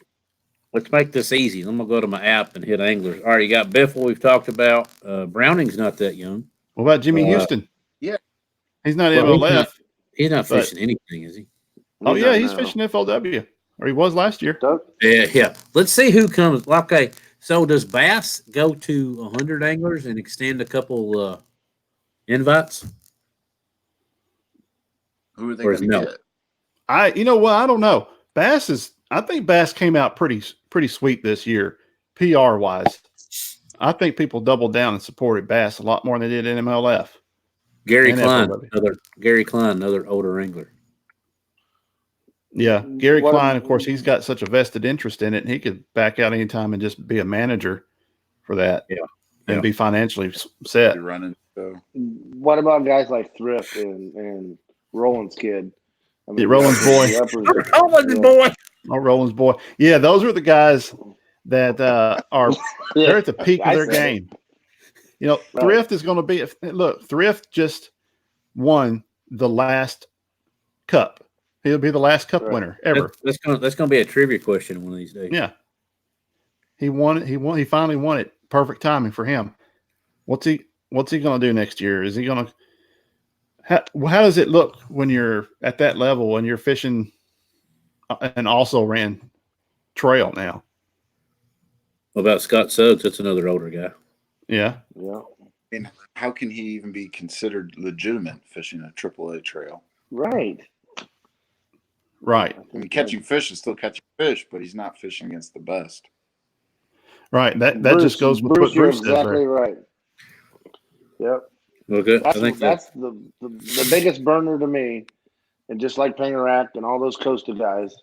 Let's make this easy. I'm gonna go to my app and hit anglers. All right, you got Biffle we've talked about. Browning's not that young. What about Jimmy Uh, Houston? yeah. He's not Well, MLF. He's not but- fishing anything, is he? Oh yeah, he's now. fishing FLW, or he was last year. Doug? Yeah. Let's see who comes. Okay, so does Bass go to 100 anglers and extend a couple invites? Who are they Or going is to no? get? You know what? I don't know. I think Bass came out pretty sweet this year, PR wise. I think people doubled down and supported Bass a lot more than they did in MLF. Gary And Klein, FLW. another older angler. Yeah, Gary What- Klein, of course, he's got such a vested interest in it, and he could back out anytime and just be a manager for that. Yeah. And Yeah. be financially set. You're running. So What about guys like Thrift and Roland's kid? I Yeah, Roland's boy. the uppers- Roland's yeah. boy. Oh, Roland's boy. Yeah, those are the guys that are they're at the peak of I their said it. game. You know, Right. Thrift is going to be look. Thrift just won the last cup. He'll be the last cup Right. winner ever. That's gonna be a trivia question one of these days. Yeah, he won it. He finally won it. Perfect timing for him. What's he going to do next year? Is he going to? How does it look when you're at that level and you're fishing, and also ran trail now? What about Scott Suggs? That's another older guy. Yeah. Yeah. and how can he even be considered legitimate fishing a AAA trail? Right. Right. I mean, catching fish is still catching fish, but he's not fishing against the best. Right. That Bruce, just goes with Bruce, what you're Bruce says exactly there. right. Yep. Well, good. I think That's the biggest burner to me. And just like Pangerac and all those Costa guys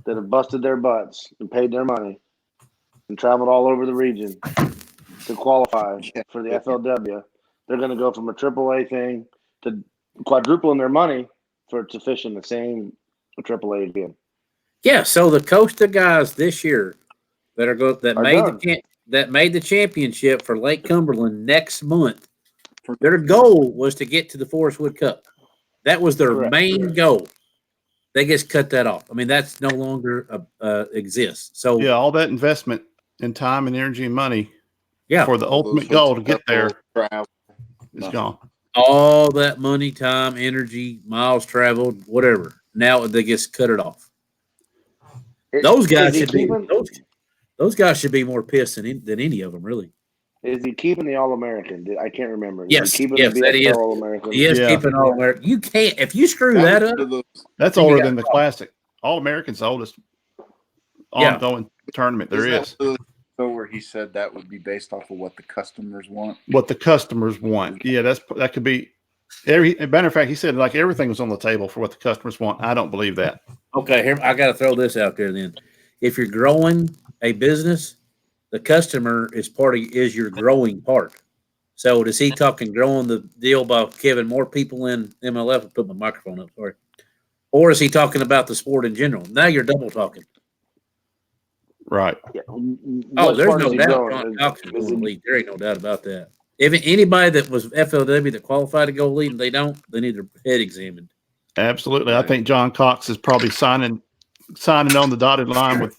that have busted their butts and paid their money and traveled all over the region to qualify for the FLW, they're going to go from a AAA thing to quadrupling their money to fish in the same AAA again. yeah. So the Costa guys this year that are done. that made the championship for Lake Cumberland next month. Their goal was to get to the Forest Wood Cup. That was their Correct. main goal. They just cut that off. I mean, that's no longer exists. So Yeah, all that investment in time and energy and money yeah, for the All ultimate those goal to get there travel, is nothing. gone. all that money, time, energy, miles traveled, whatever. Now they just cut it off. Those guys Is he should be keeping- those guys should be more pissed than any of them, really. Is he keeping the All American? I can't remember. Yes, Is he keeping yes, the that he is. All American? He is Yeah. keeping all American. You can't if you screw that was up. one of those- That's Then you older got than the Classic. All American's the oldest Yeah. ongoing tournament there isn't is. that one of those though where he said that would be based off of what the customers want. What the customers want. Yeah, that could be. Matter of fact, he said like everything was on the table for what the customers want. I don't believe that. Okay, here I got to throw this out there. Then, if you're growing a business, the customer is your growing part. So, does he talking growing the deal about giving more people in MLF? I'll put my microphone up, sorry. Or is he talking about the sport in general? Now you're double talking. Right. Yeah. Oh, What there's part no is he doubt. going? John Cox is Is going he- to lead. There ain't no doubt about that. If anybody that was FLW that qualified to go lead and they don't, they need their head examined. Absolutely. I Right. think John Cox is probably signing on the dotted line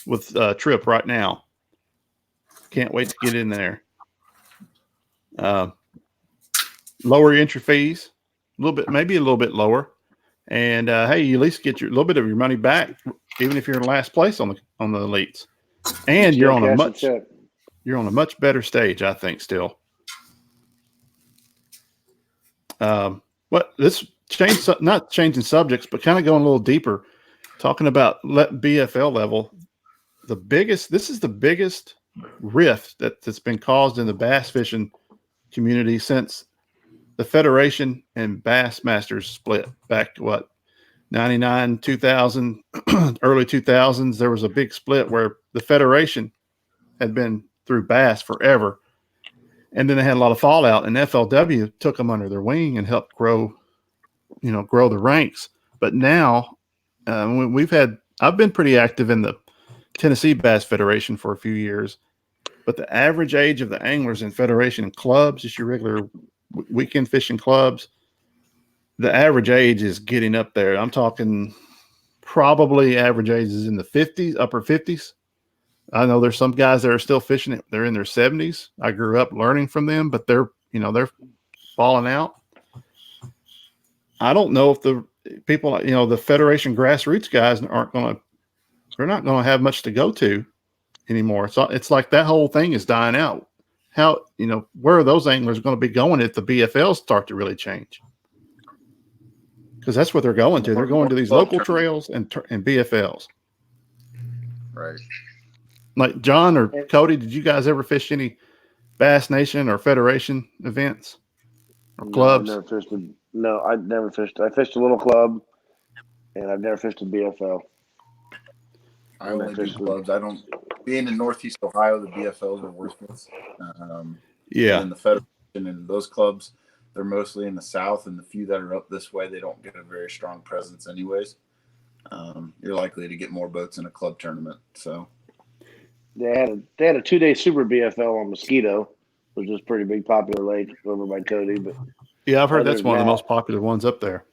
with Tripp right now. Can't wait to get in there. Lower your entry fees a little bit, maybe a little bit lower, and hey, you at least get a little bit of your money back, even if you're in last place on the elites, and you're on a much better stage, I think. Still, this change, not changing subjects, but kind of going a little deeper, talking about BFL level. This is the biggest rift that's been caused in the bass fishing community since the Federation and Bassmasters split back, 99, 2000, early 2000s. There was a big split where the Federation had been through bass forever. And then they had a lot of fallout, and FLW took them under their wing and helped grow the ranks. But now I've been pretty active in the Tennessee Bass Federation for a few years, but the average age of the anglers in Federation clubs, just your regular weekend fishing clubs, the average age is getting up there. I'm talking probably average age is in the 50s, upper 50s. I know there's some guys that are still fishing it. They're in their 70s. I grew up learning from them, but they're falling out. I don't know if the people, the Federation grassroots guys they're not going to have much to go to anymore. So it's like that whole thing is dying out. How, where are those anglers going to be going if the BFLs start to really change? Because that's what they're going to. They're going to these local trails and BFLs. Right. Like John or Cody, did you guys ever fish any Bass Nation or Federation events or clubs? No, I've never fished. I fished a little club, and I've never fished a BFL. I only do clubs. I don't. Being in Northeast Ohio, the BFLs are worthless. Yeah. And the Federation and those clubs, they're mostly in the South, and the few that are up this way, they don't get a very strong presence, anyways. You're likely to get more boats in a club tournament. So they had a 2-day Super BFL on Mosquito, which is a pretty big popular lake over by Cody. But yeah, I've heard that's one of the most popular ones up there.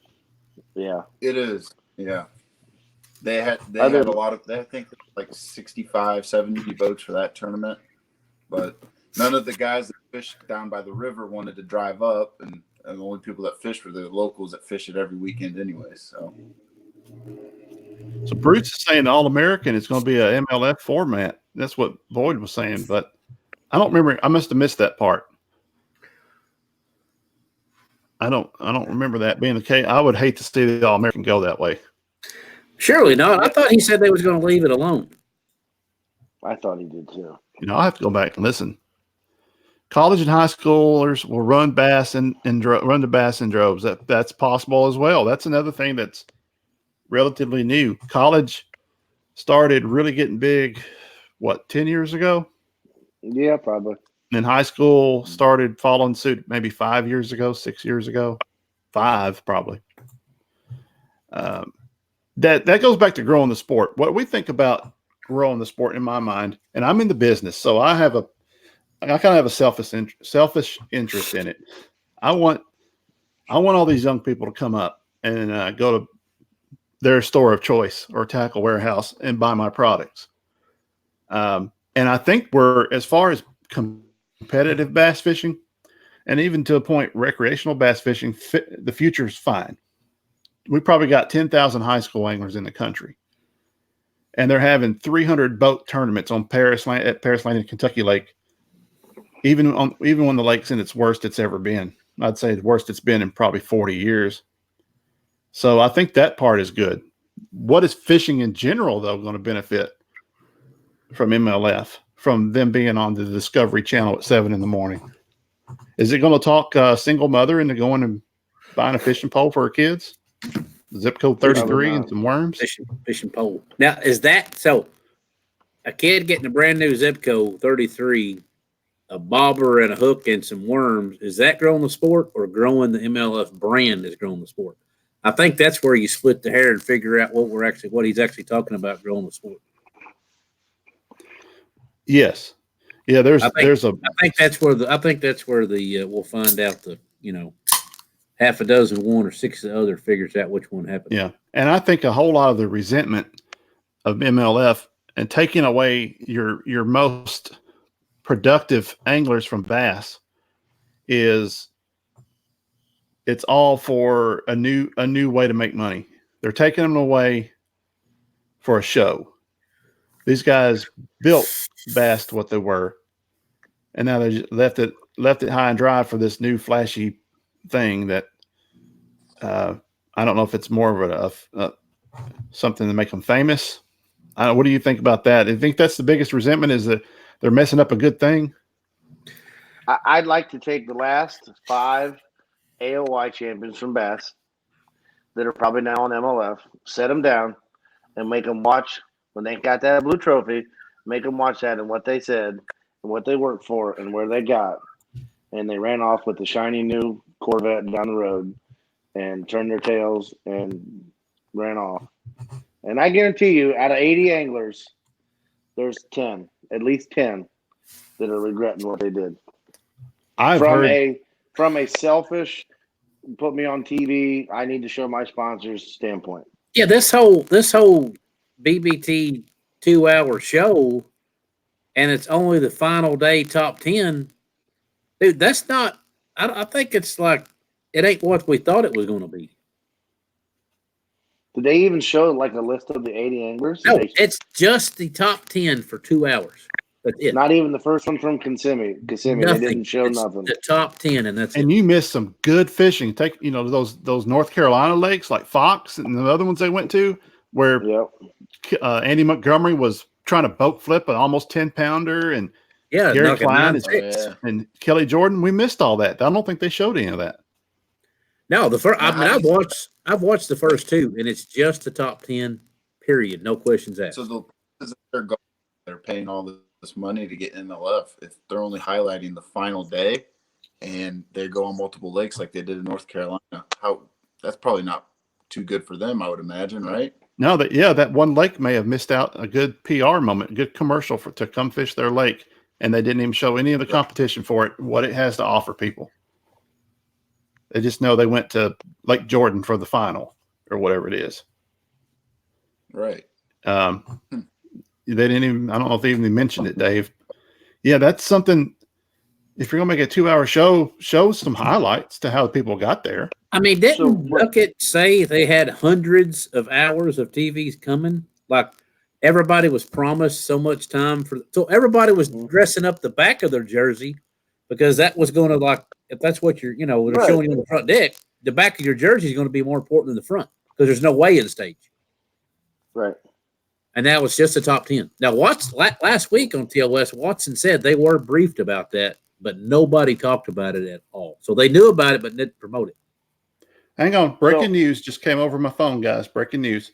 Yeah, it is. Yeah. They had a lot of, I think like 65, 70 boats for that tournament, but none of the guys that fished down by the river wanted to drive up, and the only people that fished were the locals that fish it every weekend anyways. So Bruce is saying All-American is going to be a MLF format. That's what Boyd was saying, but I don't remember. I must have missed that part. I don't remember that being the case. I would hate to see the All-American go that way. Surely not. I thought he said they was going to leave it alone. I thought he did too. I'll have to go back and listen. College and high schoolers will run bass and run the bass in droves. That's possible as well. That's another thing that's relatively new. College started really getting big, 10 years ago? Yeah, probably. And high school started following suit maybe 5 years ago, 6 years ago. 5 probably. That goes back to growing the sport. What we think about growing the sport in my mind, and I'm in the business, so I kind of have a selfish interest in it. I want all these young people to come up and go to their store of choice or tackle warehouse and buy my products. And I think we're, as far as competitive bass fishing, and even to a point recreational bass fishing, the future is fine. We probably got 10,000 high school anglers in the country, and they're having 300 boat tournaments on Paris Landing, Kentucky Lake. Even when the lake's in its worst it's ever been, I'd say the worst it's been in probably 40 years. So I think that part is good. What is fishing in general, though, going to benefit from MLF, from them being on the Discovery Channel at 7 a.m? Is it going to talk single mother into going and buying a fishing pole for her kids? Zip code 33 and some worms? Fishing pole. Now, is that so? A kid getting a brand new zip code 33, a bobber and a hook and some worms, is that growing the sport, or growing the MLF brand is growing the sport? I think that's where you split the hair and figure out what he's actually talking about growing the sport. Yes. Yeah, I think that's where we'll find out half a dozen one or 6 of the other figures out which one happened. Yeah. And I think a whole lot of the resentment of MLF and taking away your most productive anglers from bass is it's all for a new way to make money. They're taking them away for a show. These guys built bass to what they were, and now they just left it high and dry for this new flashy thing that I don't know if it's more of something to make them famous. What do you think about that? I think that's the biggest resentment, is that they're messing up a good thing. I'd like to take the last 5 AOY champions from Bass that are probably now on MLF, set them down, and make them watch when they got that blue trophy. Make them watch that and what they said and what they worked for and where they got, and they ran off with the shiny new Corvette down the road and turned their tails and ran off. And I guarantee you, out of 80 anglers, there's 10, at least 10, that are regretting what they did. From a selfish, put me on TV, I need to show my sponsors standpoint. Yeah, this whole BBT 2-hour show, and it's only the final day top 10. Dude, that's not I think it's like it ain't what we thought it was going to be. Did they even show like a list of the 80 anglers? No, it's just the top 10 for 2 hours. That's it. Not even the first one from Kissimmee. They didn't show It's nothing. the top 10, and that's And it. you missed some good fishing. Take those North Carolina lakes like Fox and the other ones they went to, where Andy Montgomery was trying to boat flip an almost 10-pounder, and Gary Klein and Kelly Jordan. We missed all that. I don't think they showed any of that. No, I've watched the first 2, and it's just the top 10. Period. No questions asked. So they're paying all this money to get MLF. If they're only highlighting the final day, and they go on multiple lakes like they did in North Carolina, that's probably not too good for them, I would imagine, right? No, that one lake may have missed out a good PR moment, a good commercial to come fish their lake, and they didn't even show any of the competition for it, what it has to offer people. They just know they went to Lake Jordan for the final or whatever it is. Right. They didn't even, I don't know if they even mentioned it, Dave. Yeah, that's something. If you're going to make a 2-hour show, show some highlights to how people got there. I mean, didn't Bucket say they had hundreds of hours of TVs coming? Like everybody was promised so much time so everybody was dressing up the back of their jersey because that was going to, like, if that's what they're showing you on the front deck, the back of your jersey is going to be more important than the front because there's no way in stage. Right. And that was just the top 10. Now, last week on TLS, Watson said they were briefed about that, but nobody talked about it at all. So they knew about it, but didn't promote it. Hang on. Breaking news just came over my phone, guys. Breaking news.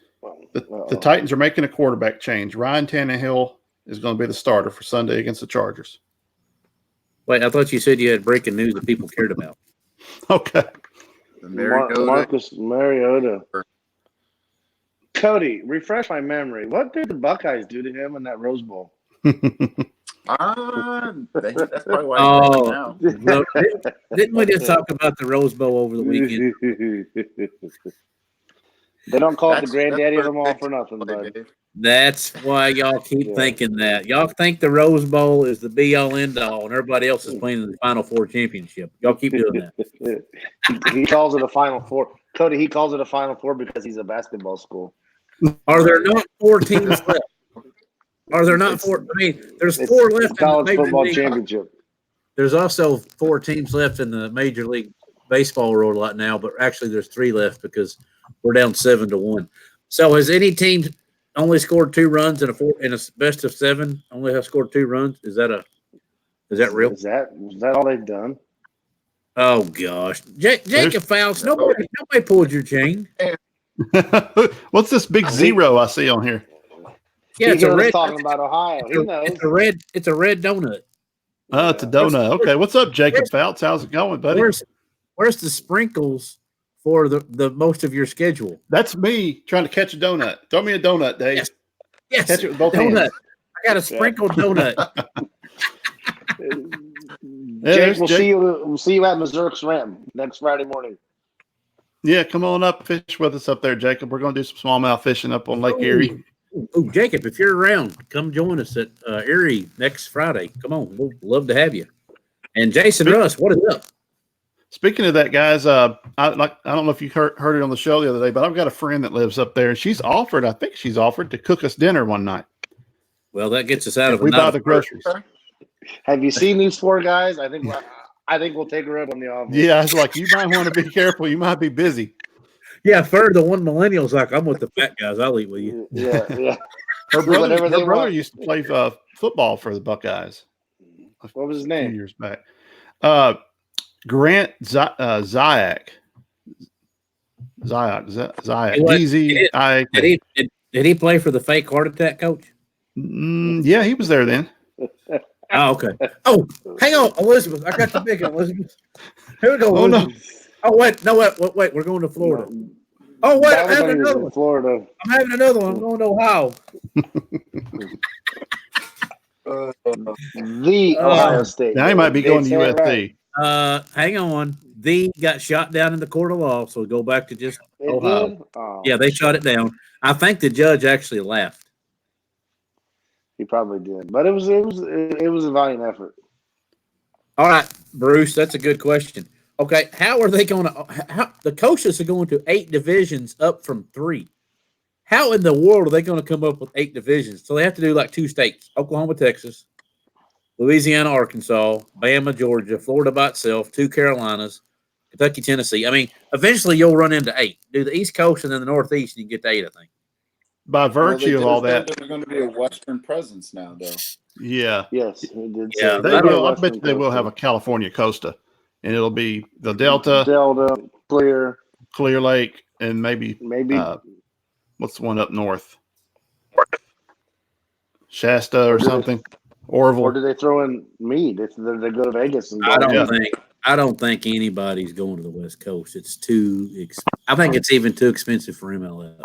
The Titans are making a quarterback change. Ryan Tannehill is going to be the starter for Sunday against the Chargers. Wait, I thought you said you had breaking news that people cared about. Okay. Marcus Mariota. Cody, refresh my memory. What did the Buckeyes do to him in that Rose Bowl? That's probably why he's now. Didn't we just talk about the Rose Bowl over the weekend? They don't call it the granddaddy of them all for nothing, bud. That's why y'all keep thinking that. Y'all think the Rose Bowl is the be-all, end-all, and everybody else is playing in the Final Four championship. Y'all keep doing that. He calls it a Final Four. Cody, he calls it a Final Four because he's a basketball school. Are there not 4 teams left? Are there not 4? I mean, there's 4 left in college the football league. championship. There's also 4 teams left in the Major League Baseball world right now, but actually there's 3 left because we're down 7-1. So has any team only scored 2 runs in a best of 7? Only have scored 2 runs? Is that real? Is that all they've done? Oh gosh, Jacob Fouts. Nobody pulled your chain. What's this big 0 I see on here? Yeah, it's a red. Talking about Ohio. It's a red donut. Oh, it's a donut. Okay, what's up, Jacob Fouts? How's it going, buddy? Where's the sprinkles for the most of your schedule? That's me trying to catch a donut. Throw me a donut, Dave. Yes. Catch it with both donut. hands. I got a sprinkled donut. Jake, we'll see you at Missouri's Rim next Friday morning. Yeah, come on up, fish with us up there, Jacob. We're going to do some smallmouth fishing up on Lake Erie. Oh, Jacob, if you're around, come join us at Erie next Friday. Come on, we'll love to have you. And Jason Russ, what is up? Speaking of that, guys, I don't know if you heard it on the show the other day, but I've got a friend that lives up there, and she's offered to cook us dinner one night. Well, that gets us out of. We buy the groceries. Have you seen these 4 guys? I think we'll take her up on the offer. Yeah, I was like, you might want to be careful. You might be busy. Yeah, for the one millennial's like, I'm with the fat guys. I'll eat with you. Yeah. Her brother used to play football for the Buckeyes. What was his name? 2 years back. Grant Zyak. DZIAK. Did he play for the fake heart attack coach? Yeah, he was there then. Oh, okay. Oh, hang on, Elizabeth. I got the big one, Elizabeth. Here we go. Oh, no. Oh, wait. We're going to Florida. Oh, wait. I'm having another one. Florida. I'm having another one. I'm going to Ohio. The Ohio State. Now he might be going to USC. Right. Hang on. The got shot down in the court of law, so go back to just Ohio. Oh, yeah, they shot it down. I think the judge actually laughed. He probably did, but it was a valiant effort. All right, Bruce, that's a good question. Okay, how are they going to? How the coaches are going to 8 divisions up from 3? How in the world are they going to come up with 8 divisions? So they have to do like 2 states: Oklahoma, Texas, Louisiana, Arkansas, Bama, Georgia, Florida by itself, 2 Carolinas, Kentucky, Tennessee. I mean, eventually you'll run into 8. Do the East Coast and then the Northeast, and you get to 8, I think. By virtue of all that, there's going to be a Western presence now, though. yeah, Yes, he did Yeah, say they will. I bet you they will have a California Costa, and it'll be the Delta, Clear, Lake, and maybe maybe what's the one up north? Shasta or do they- something. Orville. or do they throw in Meade if they go to Vegas and go? I don't think anybody's going to the West Coast. It's too. I think it's even too expensive for MLF.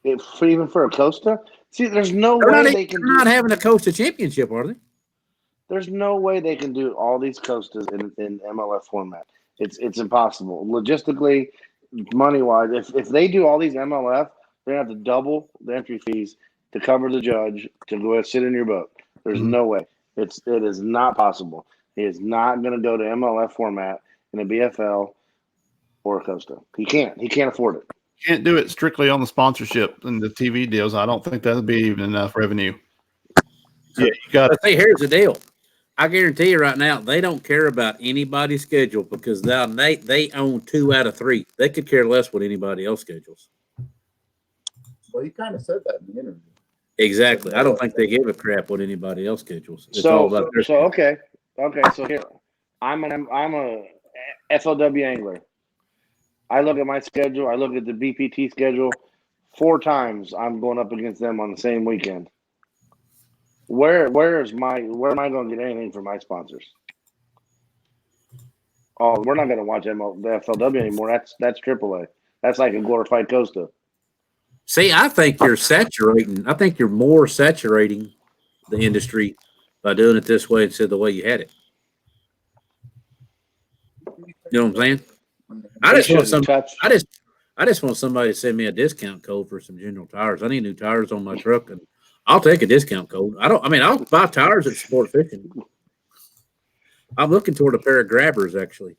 Even for a Costa? See, there's no They're way not, they can. they're not having a Costa championship, are they? There's no way they can do all these Costas in MLF format. It's impossible logistically, money wise. If they do all these MLF, they're gonna have to double the entry fees to cover the judge to go sit in your boat. There's no way. It is not possible. He is not going to go to MLF format in a BFL or a Costa. He can't. He can't afford it. Can't do it strictly on the sponsorship and the TV deals. I don't think that'd be even enough revenue. Yeah, you got. But here's the deal. I guarantee you right now, they don't care about anybody's schedule because they own 2 out of 3. They could care less what anybody else schedules. Well, he kind of said that in the interview. Exactly. I don't think they give a crap what anybody else schedules. It's so all about their schedule. okay. So here, I'm a FLW angler. I look at my schedule. I look at the BPT schedule. 4 times I'm going up against them on the same weekend. Where am I going to get anything from my sponsors? Oh, we're not going to watch the FLW anymore. That's AAA. That's like a glorified Costa. See, I think you're saturating. I think you're more saturating the industry by doing it this way instead of the way you had it. You know what I'm saying? I just want somebody to send me a discount code for some General Tires. I need new tires on my truck, and I'll take a discount code. I'll buy tires at Sport Fishing. I'm looking toward a pair of grabbers, actually.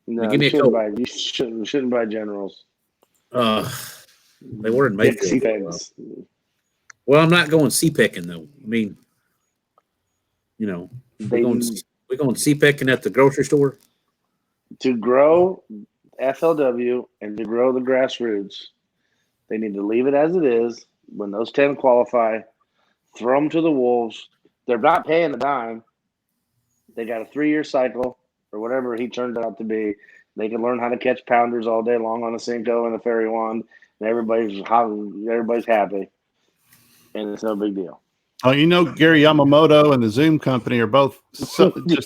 No, give me a code. You shouldn't buy Generals. They were in Mayfield. Well, I'm not going sea picking though. I mean, we're going sea picking at the grocery store. To grow FLW and to grow the grassroots, they need to leave it as it is. When those 10 qualify, throw them to the wolves. They're not paying a dime. They got a 3-year cycle or whatever he turned out to be. They can learn how to catch pounders all day long on a Cinco and a Fairy Wand, and everybody's happy, and it's no big deal. Oh, Gary Yamamoto and the Zoom company are both just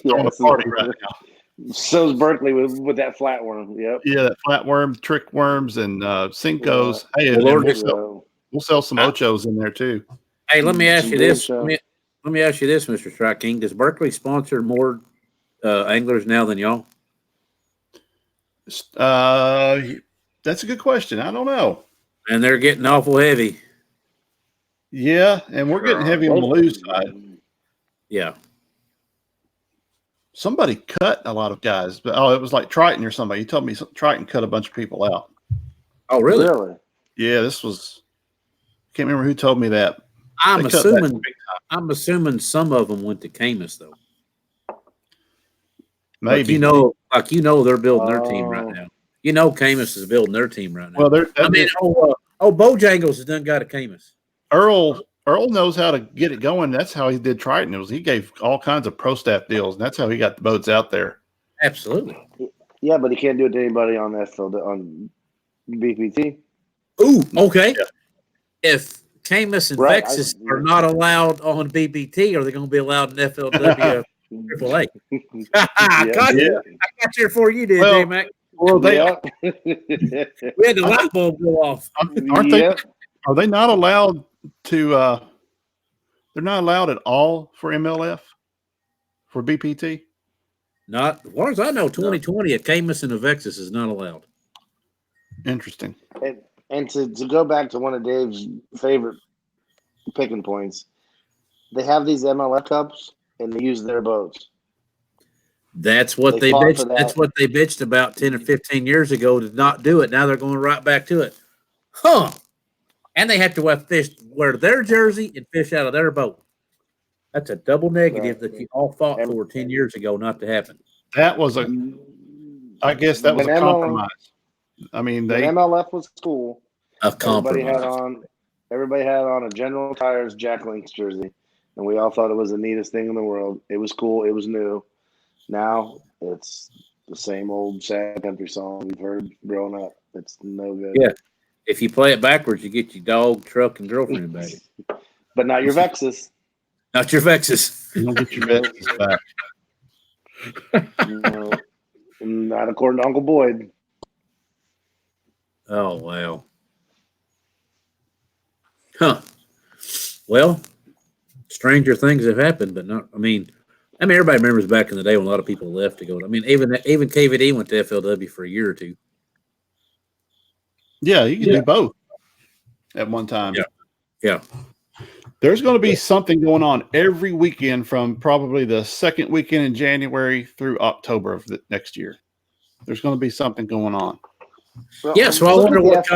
throwing a party right now. So's Berkeley with that flatworm. Yep. Yeah, that flatworm, trick worms, and Cincos. Hey, we'll sell some Ochos in there too. Hey, let me ask you this. Let me ask you this, Mr. Strike King. Does Berkeley sponsor more anglers now than y'all? That's a good question. I don't know. And they're getting awful heavy. Yeah, and we're getting heavy on the loose side. Yeah. Somebody cut a lot of guys, but it was like Triton or somebody. He told me Triton cut a bunch of people out. Oh, really? Really? Yeah, can't remember who told me that. I'm assuming some of them went to Camus though. Maybe they're building their team right now. Camus is building their team right now. Well, Bojangles has done got a Camus. Earl knows how to get it going. That's how he did Triton. He gave all kinds of pro staff deals, and that's how he got the boats out there. Absolutely. Yeah, but he can't do it to anybody on on BPT. Ooh, okay. Yeah. If Camus and Texas are not allowed on BPT, are they going to be allowed in FLW AAA? I got you before you did, J-Mac. Well, we had the light bulb go off. Are they not allowed to? They're not allowed at all for MLF, for BPT. Not as far as I know. 2020 at Camus and Avexis is not allowed. Interesting. And to go back to one of Dave's favorite picking points, they have these MLF cups and they use their boats. That's what They they fought bitched. for that. That's what they bitched about 10 or 15 years ago to not do it. Now they're going right back to it. Huh. And they have to wear their jersey and fish out of their boat. That's a double negative that you all fought for 10 years ago not to happen. That was I guess that was a compromise. I mean, when MLF was cool, A compromise. Everybody had on a General Tires Jack Links jersey, and we all thought it was the neatest thing in the world. It was cool. It was new. Now it's the same old sad country song we've heard growing up. It's no good. Yeah. If you play it backwards, you get your dog, truck, and girlfriend back. But not your Vexes. Not your Vexes. you don't get your Vexes back. No, not according to Uncle Boyd. Oh, wow. Huh. Well, stranger things have happened, but not, I mean, everybody remembers back in the day when a lot of people left to go. I mean, even KVD went to FLW for a year or two. Yeah, you can do both at one time. Yeah. There's going to be something going on every weekend from probably the second weekend in January through October of the next year. There's going to be something going on. Well, Yeah, so I wonder what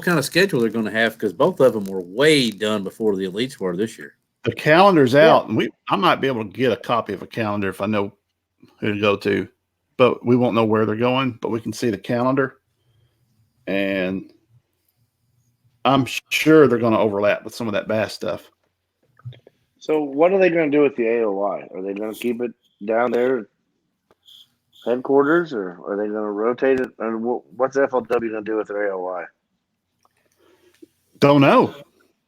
kind of schedule they're going to have because both of them were way done before the elites were this year. The calendar's out, and I might be able to get a copy of a calendar if I know who to go to, but we won't know where they're going. But we can see the calendar, and I'm sure they're going to overlap with some of that bass stuff. So what are they going to do with the AOY? Are they going to keep it down there headquarters, or are they going to rotate it? And what's FLW going to do with their AOY? Don't know.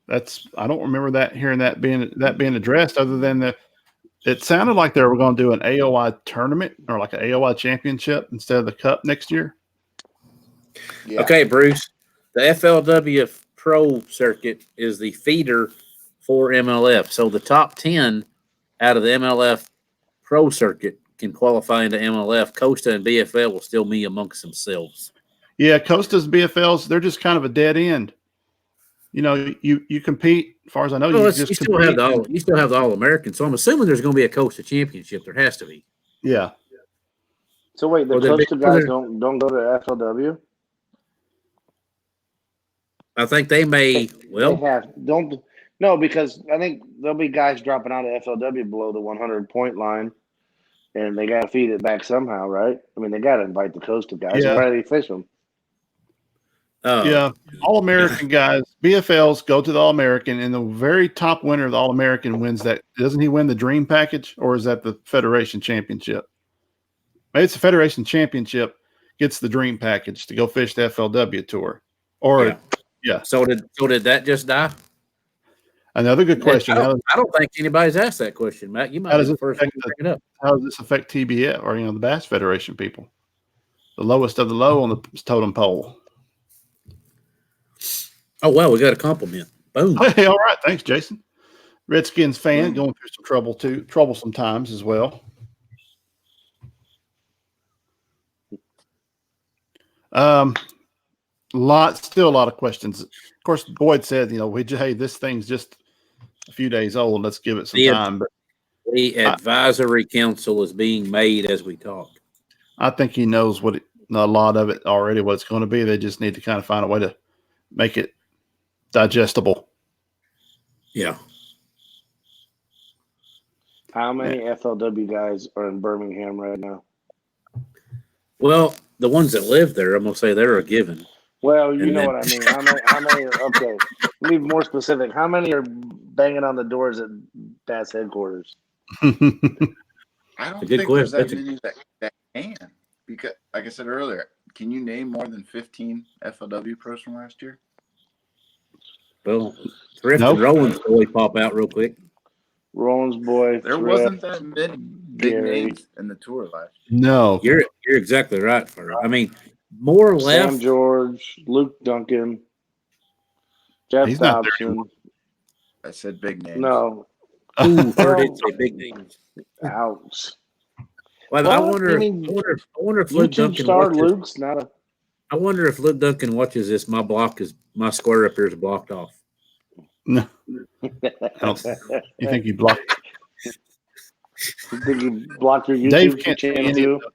I don't remember hearing that being addressed. Other than it sounded like they were going to do an AOI tournament or like an AOI championship instead of the cup next year. Yeah. Okay, Bruce. The FLW Pro circuit is the feeder for MLF. So the top 10 out of the MLF Pro circuit can qualify into MLF. Costa and BFL will still be amongst themselves. Yeah, Costa's and BFLs, they're just kind of a dead end. You know, you compete. As far as I know, you still have the All-American. So I'm assuming there's going to be a Costa championship. There has to be. Yeah. So wait, the Costa guys don't go to FLW? I think they may. No, because I think there'll be guys dropping out of FLW below the 100-point line, and they got to feed it back somehow, right? I mean, they got to invite the Costa guys. Yeah. Why do they fish them? Yeah, All-American guys, BFLs go to the All-American, and the very top winner of the All-American wins that. Doesn't he win the Dream Package, or is that the Federation Championship? Maybe it's the Federation Championship gets the Dream Package to go fish the FLW Tour. Or, yeah. So did that just die? Another good question. I don't think anybody's asked that question, Matt. You might be the first one to bring it up. How does this affect TBF or the Bass Federation people? The lowest of the low on the totem pole. Oh, wow, we got a compliment. Boom. Hey, all right. Thanks, Jason. Redskins fan going through some troublesome times as well. Still a lot of questions. Of course, Boyd said, hey, this thing's just a few days old. Let's give it some time. But the advisory council is being made as we talk. I think he knows a lot of it already, what it's going to be. They just need to kind of find a way to make it digestible. Yeah. How many FLW guys are in Birmingham right now? Well, the ones that live there, I'm going to say they're a given. Well, you know what I mean. How many are, okay, be more specific. How many are banging on the doors at Bass headquarters? I don't think there's that many that can. Because, like I said earlier, can you name more than 15 FLW pros from last year? Well, Thrift and Rowan's boy pop out real quick. Rowan's boy. There wasn't that many big names in the tour last year. No. You're exactly right. I mean, more left. Sam George, Luke Duncan, Jeff Dobson. I said big names. No. Ooh, heard it say big names. Ouch. Well, I wonder if Luke Duncan Luke's not a. I wonder if Luke Duncan watches this. My square up here is blocked off. No. You think he blocked? You think you blocked your Dave YouTube can't see channel any too? of the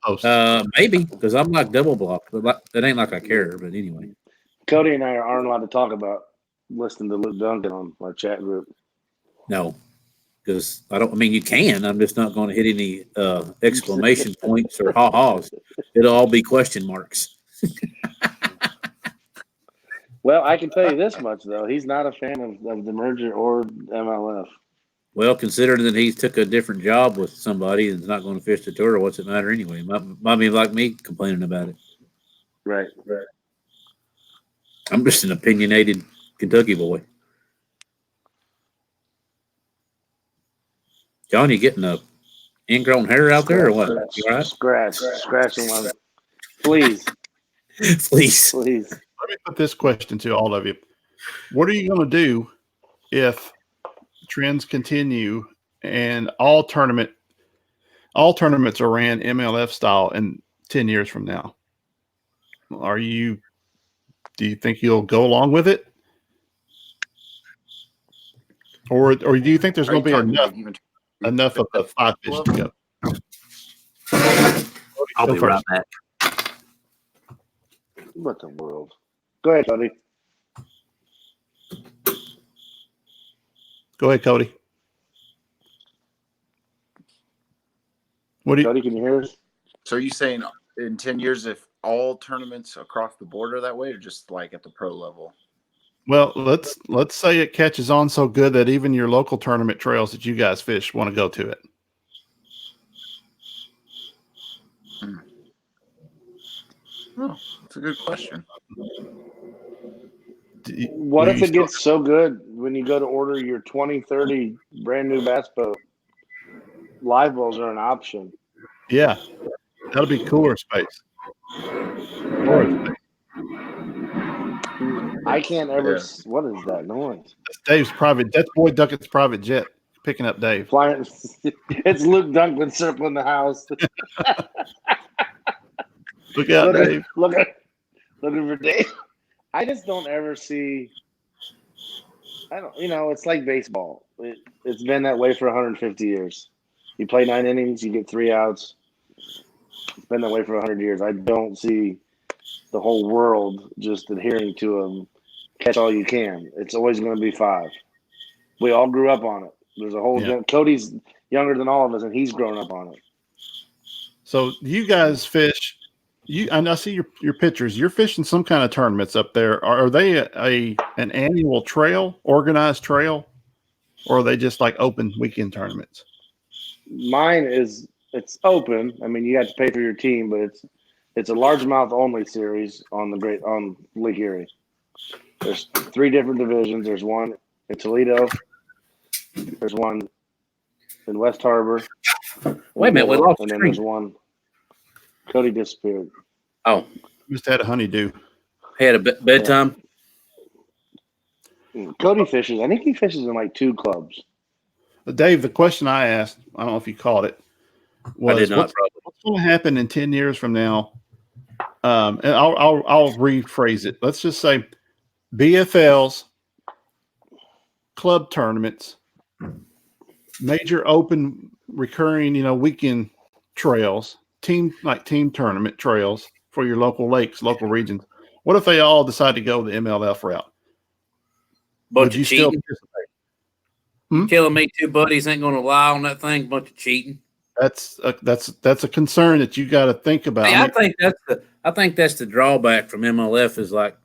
posts. Maybe because I'm like double blocked, but it ain't like I care. But anyway, Cody and I aren't allowed to talk about listening to Luke Duncan on our chat group. no, because I don't. I mean, you can. I'm just not going to hit any exclamation points or ha-has. It'll all be question marks. Well, I can tell you this much though: he's not a fan of the merger or MLF. Well, considering that he took a different job with somebody and's not going to fish the tour, what's it matter anyway? Might be like me complaining about it. Right. I'm just an opinionated Kentucky boy. John, you getting a ingrown hair out there or what? You all right? Scratching one. Please. Please. Let me put this question to all of you. What are you going to do if trends continue and all tournaments are ran MLF style in 10 years from now? Do you think you'll go along with it? Or do you think there's going to be enough of the 5 fish to go? I'll be right back. What the world? Go ahead, Cody. Go ahead, Cody. Cody, can you hear us? So are you saying in 10 years, if all tournaments across the board are that way, or just like at the pro level? Well, let's say it catches on so good that even your local tournament trails that you guys fish want to go to it. Oh, that's a good question. What if it gets so good when you go to order your 2030 brand new bass boat? Live wells are an option. Yeah, that'll be cooler space. I can't ever. Yeah. What is that noise? That's Dave's private. That's Boy Duncan's private jet picking up Dave. Flying. It's Luke Duncan circling the house. Look out, Dave. Looking for Dave. I just don't ever see. It's like baseball. It's been that way for 150 years. You play 9 innings, you get 3 outs. It's been that way for 100 years. I don't see the whole world just adhering to a catch all you can. It's always going to be 5. We all grew up on it. There's a whole Cody's younger than all of us, and he's grown up on it. So you guys fish. And I see your pictures. You're fishing some kind of tournaments up there. Are they an annual trail, organized trail, or are they just like open weekend tournaments? Mine it's open. I mean, you have to pay for your team, but it's a largemouth only series on Lake Erie. There's 3 different divisions. There's one in Toledo. There's one in West Harbor. Wait a minute, we lost. And then there's one. Cody disappeared. Oh, just had a honeydew. He had a bedtime. Yeah. Cody fishes. I think he fishes in like 2 clubs. Dave, the question I asked, I don't know if you caught it, was I did not, what's going to happen in 10 years from now? And I'll rephrase it. Let's just say BFLs, club tournaments, major open recurring, weekend trails, team tournament trails for your local lakes, local regions. What if they all decide to go the MLF route? Would you still participate? Telling me 2 buddies ain't going to lie on that thing? Bunch of cheating. That's a concern that you got to think about. Hey, I think that's the drawback from MLF is like,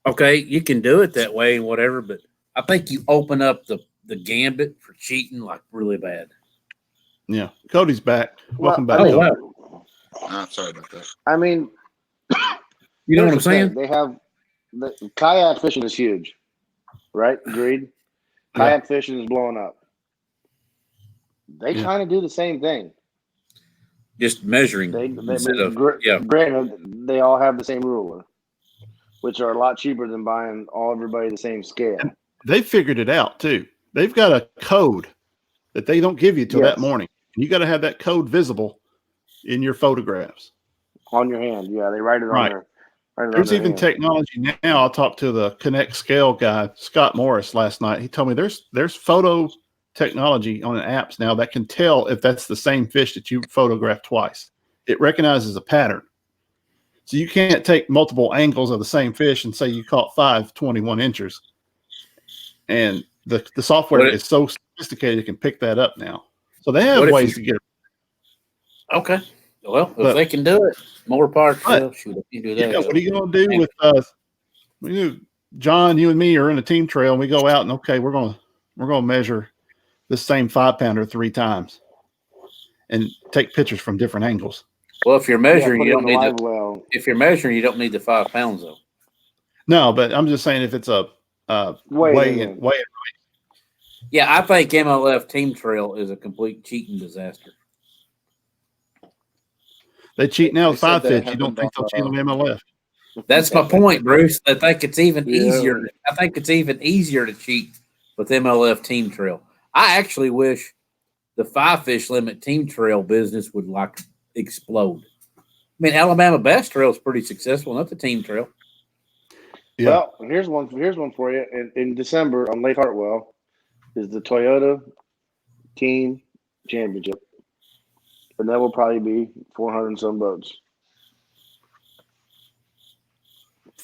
okay, you can do it that way and whatever, but I think you open up the gambit for cheating like really bad. Yeah, Cody's back. Welcome back. Oh, wow. I'm sorry about that. I mean, you know what I'm saying? They have the kayak fishing is huge, right? Agreed. Kayak fishing is blowing up. They kind of do the same thing. Just measuring. Granted, they all have the same ruler, which are a lot cheaper than buying everybody the same scale. And they figured it out too. They've got a code that they don't give you till that morning. You got to have that code visible in your photographs. On your hand, yeah. They write it on there. There's even technology now. I talked to the Connect Scale guy, Scott Morris, last night. He told me there's photo technology on the apps now that can tell if that's the same fish that you photographed twice. It recognizes a pattern. So you can't take multiple angles of the same fish and say you caught 5 21 inches. And the software is so sophisticated it can pick that up now. So they have ways to get it. Okay. Well, if they can do it, more power to them. Shoot, if you do that. Yeah, what are you going to do with John, you and me are in a team trail, and we go out and we're going to measure this same 5-pounder 3 times and take pictures from different angles. Well, if you're measuring, you don't need if you're measuring, you don't need the 5 pounds though. No, but I'm just saying if it's a weigh. Yeah, I think MLF team trail is a complete cheating disaster. They cheat now with 5 fish. You don't think they'll cheat on MLF? That's my point, Bruce. I think it's even easier. I think it's even easier to cheat with MLF team trail. I actually wish the 5 fish limit team trail business would explode. I mean, Alabama Bass Trail is pretty successful, not the team trail. Yeah. Well, here's one for you. In December on Lake Hartwell is the Toyota Team Championship, and that will probably be 400 and some boats.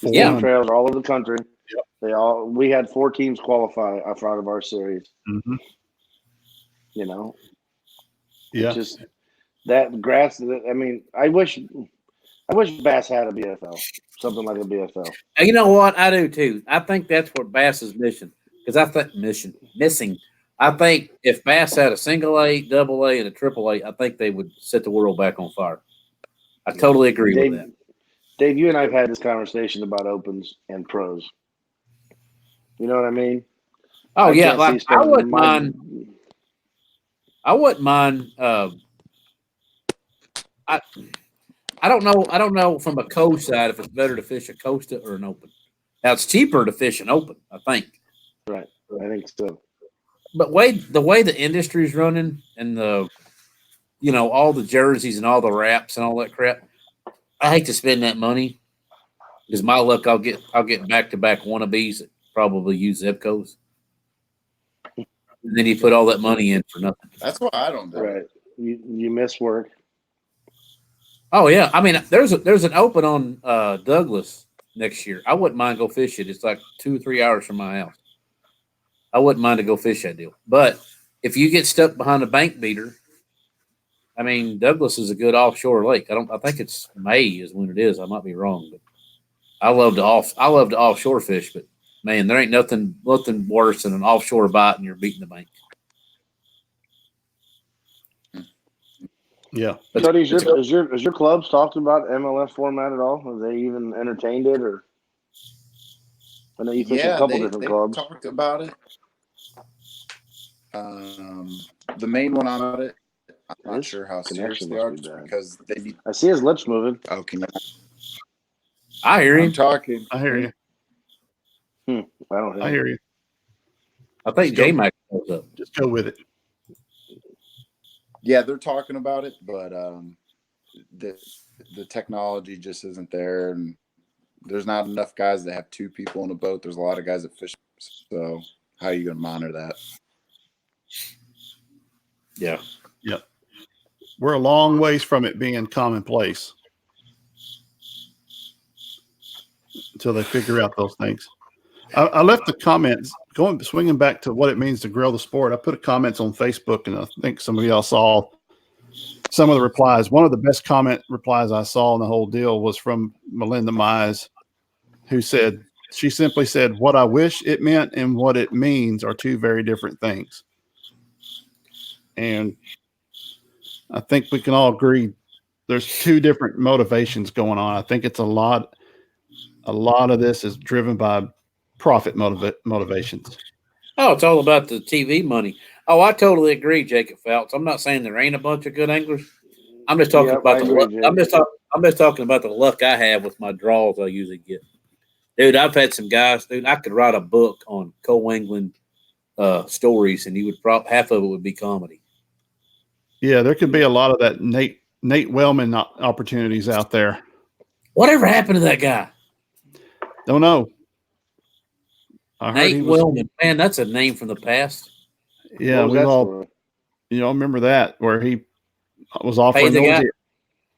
Team trails all over the country. Yep. We had 4 teams qualify out of our series. Mm-hmm. You know, just that grass. I mean, I wish Bass had a BFL, something like a BFL. And you know what? I do too. I think that's what Bass is missing. Because I think missing. I think if Bass had a single A, double A, and a triple A, I think they would set the world back on fire. I totally agree with that. Dave, you and I have had this conversation about opens and pros. You know what I mean? Oh, yeah. Like, I wouldn't mind. I don't know. I don't know from a coast side if it's better to fish a Costa or an open. Now it's cheaper to fish an open, I think. Right. I think so. But the way the industry's running and all the jerseys and all the wraps and all that crap, I hate to spend that money because my luck I'll get back-to-back wannabes that probably use Zebcos. And then you put all that money in for nothing. That's what I don't do. Right. You miss work. Oh yeah. I mean, there's an open on Douglas next year. I wouldn't mind go fish it. It's like 2 or 3 hours from my house. I wouldn't mind to go fish that deal. But if you get stuck behind a bank beater, I mean, Douglas is a good offshore lake. I think it's May is when it is. I might be wrong, but I love to offshore fish, but man, there ain't nothing worse than an offshore bite and you're beating the bank. Yeah. Cody, is your clubs talked about MLF format at all? Have they even entertained it, or I know you fish a couple different clubs. Talked about it. The main one on it, I'm not sure how serious they are because they need. I see his lips moving. Oh, can you? I hear you. I'm talking. I hear you. I don't hear. I hear you. I think J-Mac goes up. Just go with it. Yeah, they're talking about it, but the technology just isn't there, and there's not enough guys that have 2 people in a boat. There's a lot of guys that fish, so how are you going to monitor that? Yeah. Yep. We're a long ways from it being commonplace until they figure out those things. I left the comments swinging back to what it means to grow the sport. I put comments on Facebook, and I think some of y'all saw some of the replies. One of the best comment replies I saw in the whole deal was from Melinda Mize, who she simply said, "What I wish it meant and what it means are 2 very different things." And I think we can all agree there's 2 different motivations going on. I think it's a lot of this is driven by profit motivations. Oh, it's all about the TV money. Oh, I totally agree, Jacob Phelps. I'm not saying there ain't a bunch of good anglers. I'm just talking about the luck. I'm just talking about the luck I have with my draws I usually get. Dude, I've had some guys, dude, I could write a book on co-angling stories, and you would half of it would be comedy. Yeah, there could be a lot of that Nate Wellman opportunities out there. Whatever happened to that guy? Don't know. Nate Wellman, man, that's a name from the past. Yeah, What was we that all, story? remember that where he was Hey, offering the those, guy,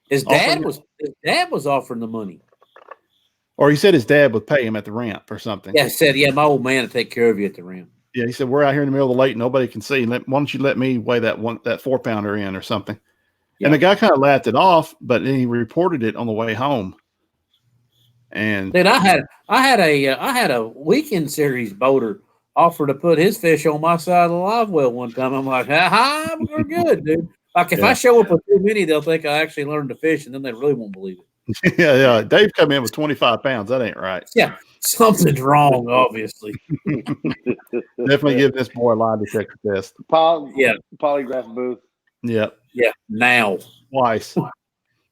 his dad offering- was offering the money. or he said his dad would pay him at the ramp or something. Yeah, said, yeah, my old man will take care of you at the ramp. Yeah, he said we're out here in the middle of the lake, nobody can see. Why don't you let me weigh that 4-pounder in or something? Yeah. And the guy kind of laughed it off, but then he reported it on the way home. And Dude, I had a weekend series boater offer to put his fish on my side of the live well one time. I'm like, ha, we're good, dude. Like if I show up with too many, they'll think I actually learned to fish, and then they really won't believe it. yeah, Dave come in with 25 pounds. That ain't right. Yeah, something's wrong, obviously. Definitely give this boy a lie detector test. Polygraph booth. Yep. Yeah, now. Twice.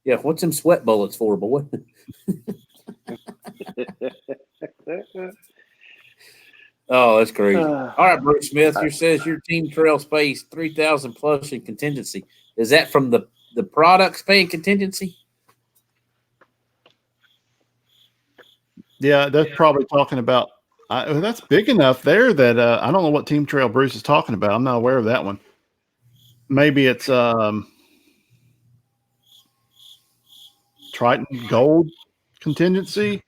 Yeah, what's them sweat bullets for, boy? Oh, that's crazy. All right, Bruce Smith, you says your team trails pays 3,000 plus in contingency. Is that from the products paying contingency? Yeah, that's probably talking about. That's big enough there that I don't know what team trail Bruce is talking about. I'm not aware of that one. Maybe it's Triton Gold contingency,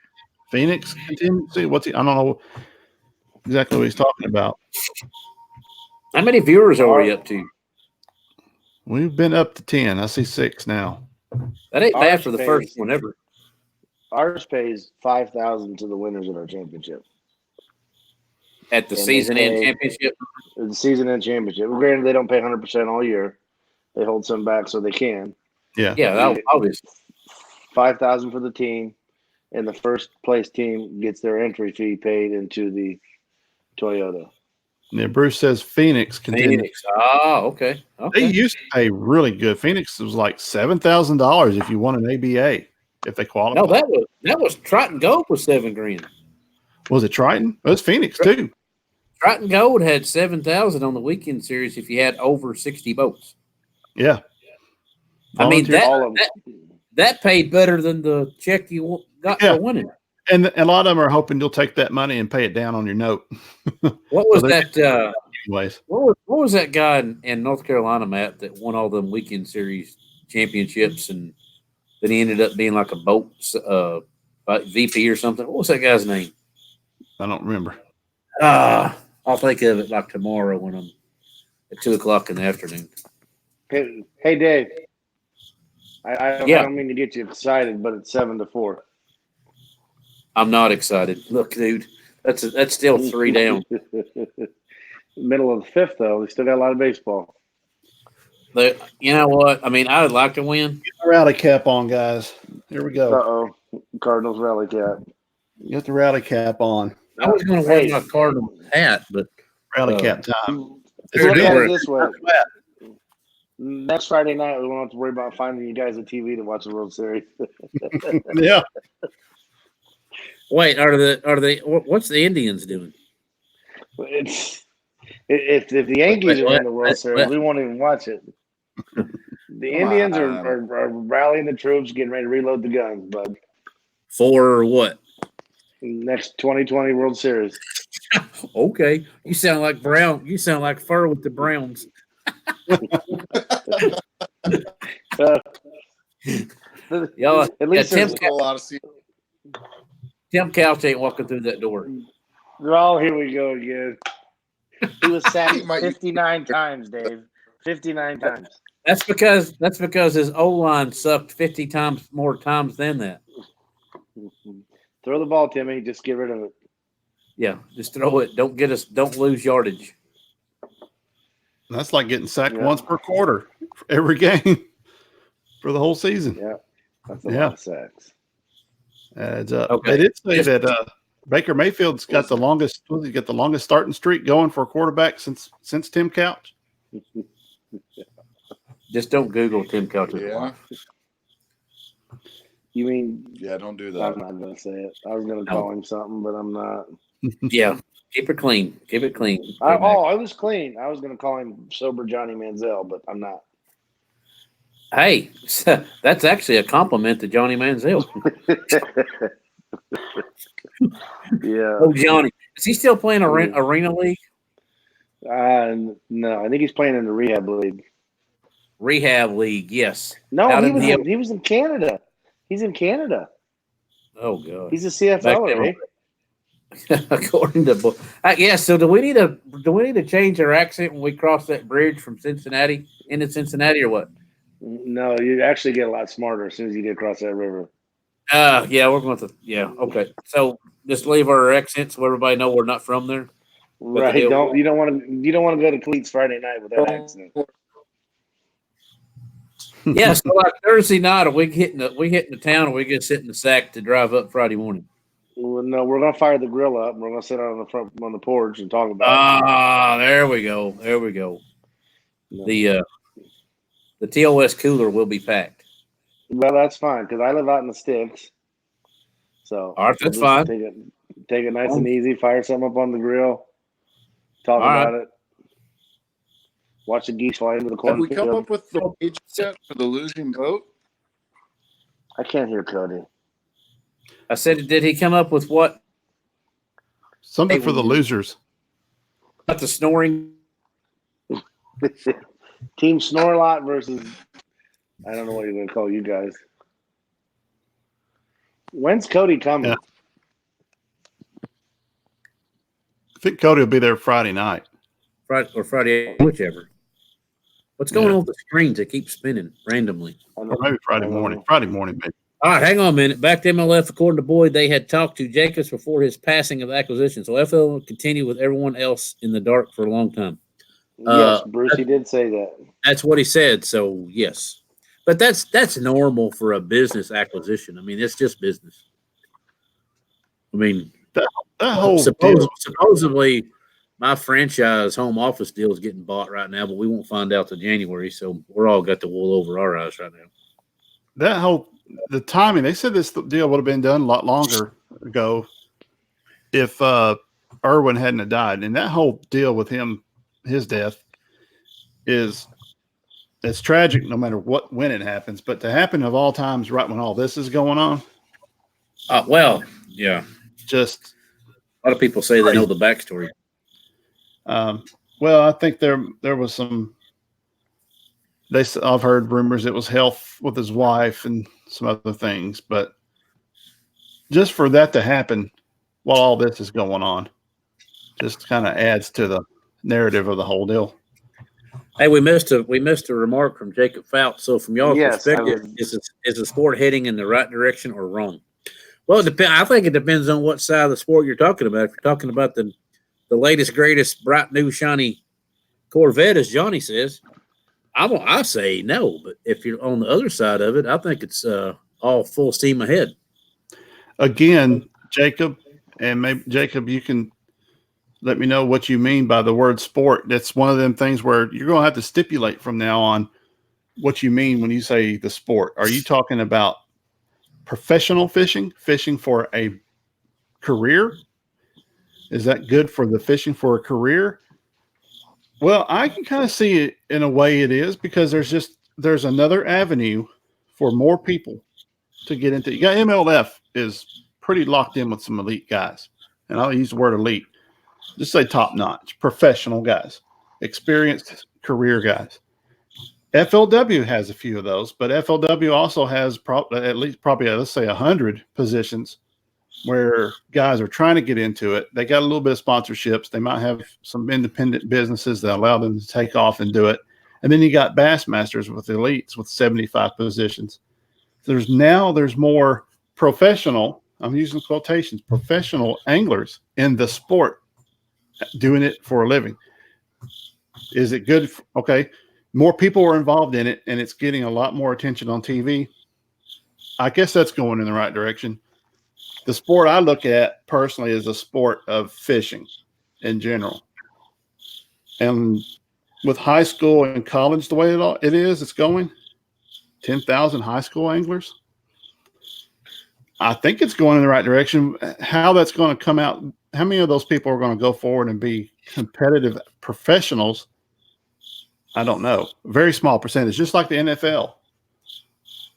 Phoenix contingency. I don't know exactly what he's talking about. How many viewers are we up to? We've been up to 10. I see 6 now. That ain't bad for the Ours first pays- one ever. Ours pays $5,000 to the winners of our championship. At the And season they end pay- championship. The season end championship. Granted, they don't pay 100% all year. They hold some back so they can. Yeah. Yeah, that obviously. $5,000 for the team, and the first place team gets their entry fee paid into the Toyota. Yeah, Bruce says Phoenix contingency. Phoenix. Oh, okay. They used to pay really good. Phoenix was like $7,000 if you won an ABA if they qualified. No, that was Triton Gold was $7,000. Was it Triton? It was Phoenix too. Triton Gold had 7,000 on the weekend series if you had over 60 boats. Yeah. I mean Volunteer- that paid better than the check you got for winning. And a lot of them are hoping you'll take that money and pay it down on your note. What was that? Anyways, What was that guy in North Carolina, Matt, that won all them weekend series championships, and then he ended up being like a boat VP or something? What was that guy's name? I don't remember. I'll think of it like tomorrow when I'm at 2:00 in the afternoon. Hey, Dave. I don't mean to get you excited, but it's 7-4. I'm not excited. Look, dude, that's still 3 down. Middle of the 5th, though. We still got a lot of baseball. But you know what? I mean, I would like to win. Get the rally cap on, guys. Here we go. Uh-oh. Cardinals rally cap. Get the rally cap on. I was going to wear my Cardinal hat, but Rally cap time. Look at it this way. Next Friday night, we won't have to worry about finding you guys a TV to watch the World Series. Yeah. wait, are they? What's the Indians doing? If the Yankees are in the World What? Series, we won't even watch it. The Indians are rallying the troops, getting ready to reload the guns, bud. For what? Next 2020 World Series. Okay, you sound like Brown. You sound like Fur with the Browns. Y'all, At least Tim, there's a lot of Tim Couch ain't walking through that door. Oh, here we go again. He was sacked 59 times, Dave. 59 times. That's because his O-line sucked 50 times more times than that. Throw the ball, Timmy. Just get rid of it. Yeah, just throw it. Don't lose yardage. That's like getting sacked once per quarter for every game for the whole season. Yeah, that's a lot of sacks. Adds Okay. up. They did say that Baker Mayfield's got the longest. He got the longest starting streak going for a quarterback since Tim Couch. Just don't Google Tim Couch's wife. You mean? Yeah, don't do that. I'm not gonna say it. I was gonna call him something, but I'm not. Yeah, keep it clean. Keep it clean. I was clean. I was gonna call him sober Johnny Manziel, but I'm not. Hey, that's actually a compliment to Johnny Manziel. Yeah. Oh, Johnny, is he still playing Arena League? No, I think he's playing in the rehab league. Rehab league, yes. No, Out he in was the- he was in Canada. He's in Canada. Oh god. He's a CFLer, eh? According to book. Yeah. So do we need to change our accent when we cross that bridge from Cincinnati into Cincinnati or what? No, you actually get a lot smarter as soon as you get across that river. Yeah, we're going to. Yeah, okay. So just leave our accents so everybody know we're not from there. Right? You don't want to go to Cleats Friday night with that accent. Yeah. So like Thursday night, we hitting the town, or we just sit in the sack to drive up Friday morning. Well, no, we're gonna fire the grill up. And we're gonna sit on the porch and talk about. Ah, there we go. There we go. No. The TOS cooler will be packed. Well, that's fine because I live out in the sticks. So All right, that's fine. Take it nice and easy. Fire something up on the grill. Talk about it. Watch the geese fly into the corn. Have we come up with the wage set for the losing vote? I can't hear Cody. I said, did he come up with what? Something for the losers. About the snoring. Team Snorlot versus I don't know what you're going to call you guys. When's Cody coming? Yeah. I think Cody will be there Friday night. Friday, whichever. What's going on with the screens? They keep spinning randomly. Or maybe Friday morning. Friday morning, maybe. All right, hang on a minute. Back to MLF, according to Boyd, they had talked to Jacobs before his passing of acquisition. So FL will continue with everyone else in the dark for a long time. Yes, Bruce, he did say that. That's what he said. So yes, but that's normal for a business acquisition. I mean, it's just business. I mean, that whole supposedly my franchise home office deal is getting bought right now, but we won't find out till January. So we're all got the wool over our eyes right now. The timing, they said this deal would have been done a lot longer ago if Irwin hadn't have died. And that whole deal with him, his death, it's tragic no matter when it happens. But to happen of all times right when all this is going on. Well, yeah. Just a lot of people say they know the backstory. Well, I think there was some. I've heard rumors it was health with his wife and some other things, but just for that to happen while all this is going on, just kind of adds to the narrative of the whole deal. Hey, we missed a remark from Jacob Fout. So, from y'all's perspective, is the sport heading in the right direction or wrong? Well, I think it depends on what side of the sport you're talking about. If you're talking about the latest, greatest, bright, new, shiny Corvette, as Johnny says, I say no. But if you're on the other side of it, I think it's all full steam ahead. Again, Jacob, and maybe Jacob, you can let me know what you mean by the word sport. That's one of them things where you're going to have to stipulate from now on what you mean when you say the sport. Are you talking about professional fishing for a career? Is that good for the fishing for a career? Well, I can kind of see it in a way it is, because there's another avenue for more people to get into. You got MLF is pretty locked in with some elite guys, and I'll use the word elite. Just say top notch, professional guys, experienced career guys. FLW has a few of those, but FLW also has at least let's say 100 positions where guys are trying to get into it. They got a little bit of sponsorships. They might have some independent businesses that allow them to take off and do it. And then you got Bassmasters with elites with 75 positions. There's more professional, I'm using quotations, professional anglers in the sport doing it for a living. Is it good? Okay. More people are involved in it, and it's getting a lot more attention on TV. I guess that's going in the right direction. The sport I look at personally is a sport of fishing in general. And with high school and college, the way it's going, 10,000 high school anglers. I think it's going in the right direction. How that's going to come out, how many of those people are going to go forward and be competitive professionals? I don't know. Very small percentage, just like the NFL.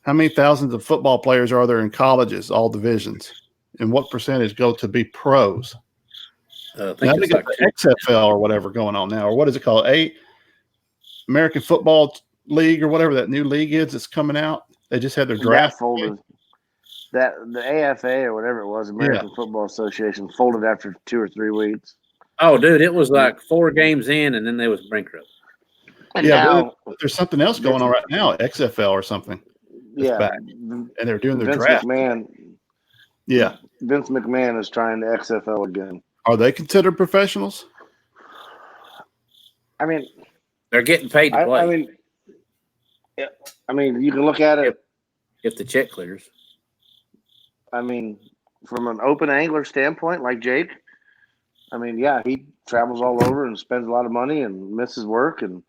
How many thousands of football players are there in colleges, all divisions? And what percentage go to be pros? I Now think they it's got like the XFL or whatever going on now, or what is it called? American Football League or whatever that new league is that's coming out. They just had their That draft. folded. That the AFA or whatever it was, American Football Association, folded after 2 or 3 weeks. oh, dude, it was like 4 games in, and then they was bankrupt. And Yeah, now, but there's something else going on right now, XFL or something. It's yeah, back, and they're doing their Vince draft. McMahon. Yeah, Vince McMahon is trying the XFL again. are they considered professionals? I mean, They're getting paid to play. I mean, you can look at it. If the check clears. I mean, from an open angler standpoint, like Jake, I mean, yeah, he travels all over and spends a lot of money and misses work and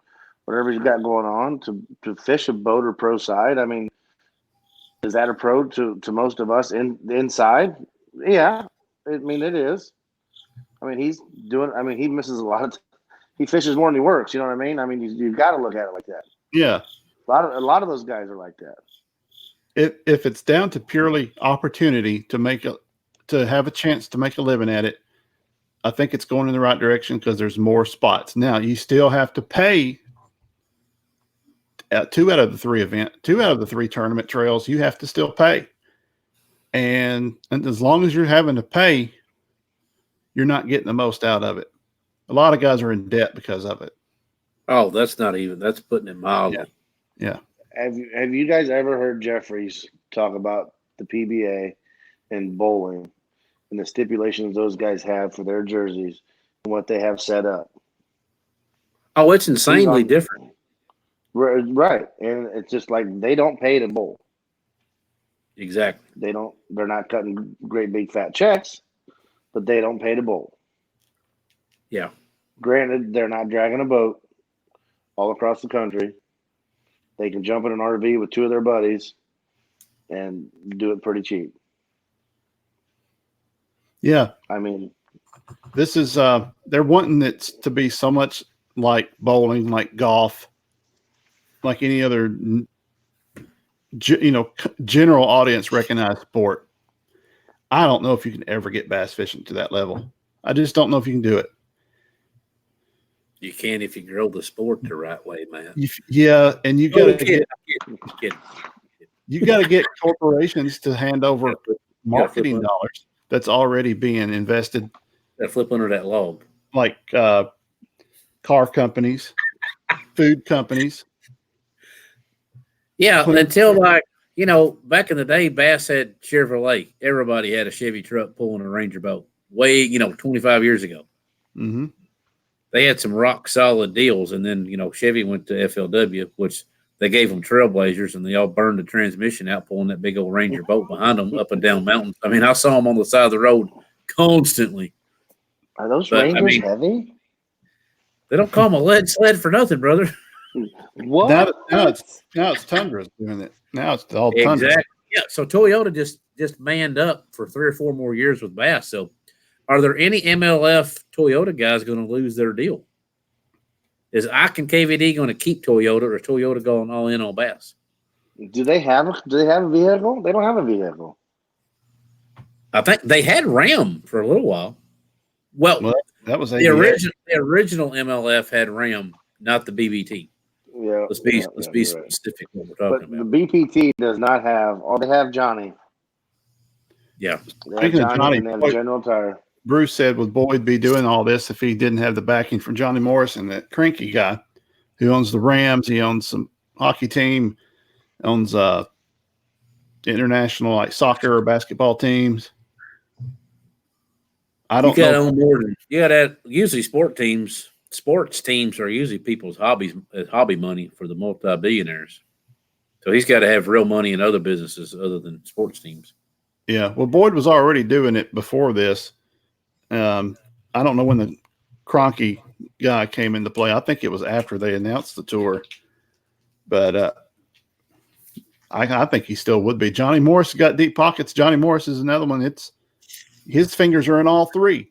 whatever he's got going on to fish a boat or pro side. I mean, is that a pro to most of us inside? Yeah, I mean it is. I mean he misses a lot of. He fishes more than he works. You know what I mean? I mean you've got to look at it like that. Yeah, A lot of those guys are like that. If it's down to purely opportunity to have a chance to make a living at it, I think it's going in the right direction because there's more spots. Now you still have to pay. 2 out of the 3 tournament trails, you have to still pay. And as long as you're having to pay, you're not getting the most out of it. A lot of guys are in debt because of it. Oh, that's putting it mildly. Yeah. Have you guys ever heard Jeffries talk about the PBA and bowling and the stipulations those guys have for their jerseys and what they have set up? Oh, it's insanely different. Right. And it's just like they don't pay to bowl. Exactly. They're not cutting great big fat checks, but they don't pay to bowl. Yeah. Granted, they're not dragging a boat all across the country. They can jump in an RV with 2 of their buddies and do it pretty cheap. Yeah. I mean, this is they're wanting it to be so much like bowling, like golf, like any other general audience recognized sport. I don't know if you can ever get bass fishing to that level. I just don't know if you can do it. You can if you grow the sport the right way, man. Yeah, and you got to get corporations to hand over marketing dollars that's already being invested. Got to flip under that log, like car companies, food companies. Yeah, until back in the day, Bass had Chevrolet. Everybody had a Chevy truck pulling a Ranger boat. 25 years ago. Mm-hmm. They had some rock solid deals, and then Chevy went to FLW, which they gave them Trailblazers, and they all burned the transmission out pulling that big old Ranger boat behind them up and down mountains. I mean, I saw them on the side of the road constantly. Are those Rangers heavy? They don't call them a lead sled for nothing, brother. What? Now it's Tundra's doing it. Now it's all Tundra. Exactly. Yeah. So Toyota just manned up for 3 or 4 more years with Bass. So, are there any MLF Toyota guys going to lose their deal? Is Ike and KVD going to keep Toyota, or Toyota going all in on Bass? Do they have a vehicle? They don't have a vehicle. I think they had Ram for a little while. Well that was the original MLF had Ram, not the BBT. Yeah, let's be specific what we're talking about. The BPT does not have. They have Johnny. Yeah, they have Johnny, and they have General Tire. Bruce said, "Would Boyd be doing all this if he didn't have the backing from Johnny Morrison, that cranky guy who owns the Rams? He owns some hockey team, owns international soccer or basketball teams. I don't know. Own more than you got to. Usually, sports teams are usually people's hobby money for the multi-billionaires. So he's got to have real money in other businesses other than sports teams. Yeah, well, Boyd was already doing it before this. I don't know when the Kroenke guy came into play. I think it was after they announced the tour, but I think he still would be. Johnny Morris got deep pockets. Johnny Morris is another one. His fingers are in all 3.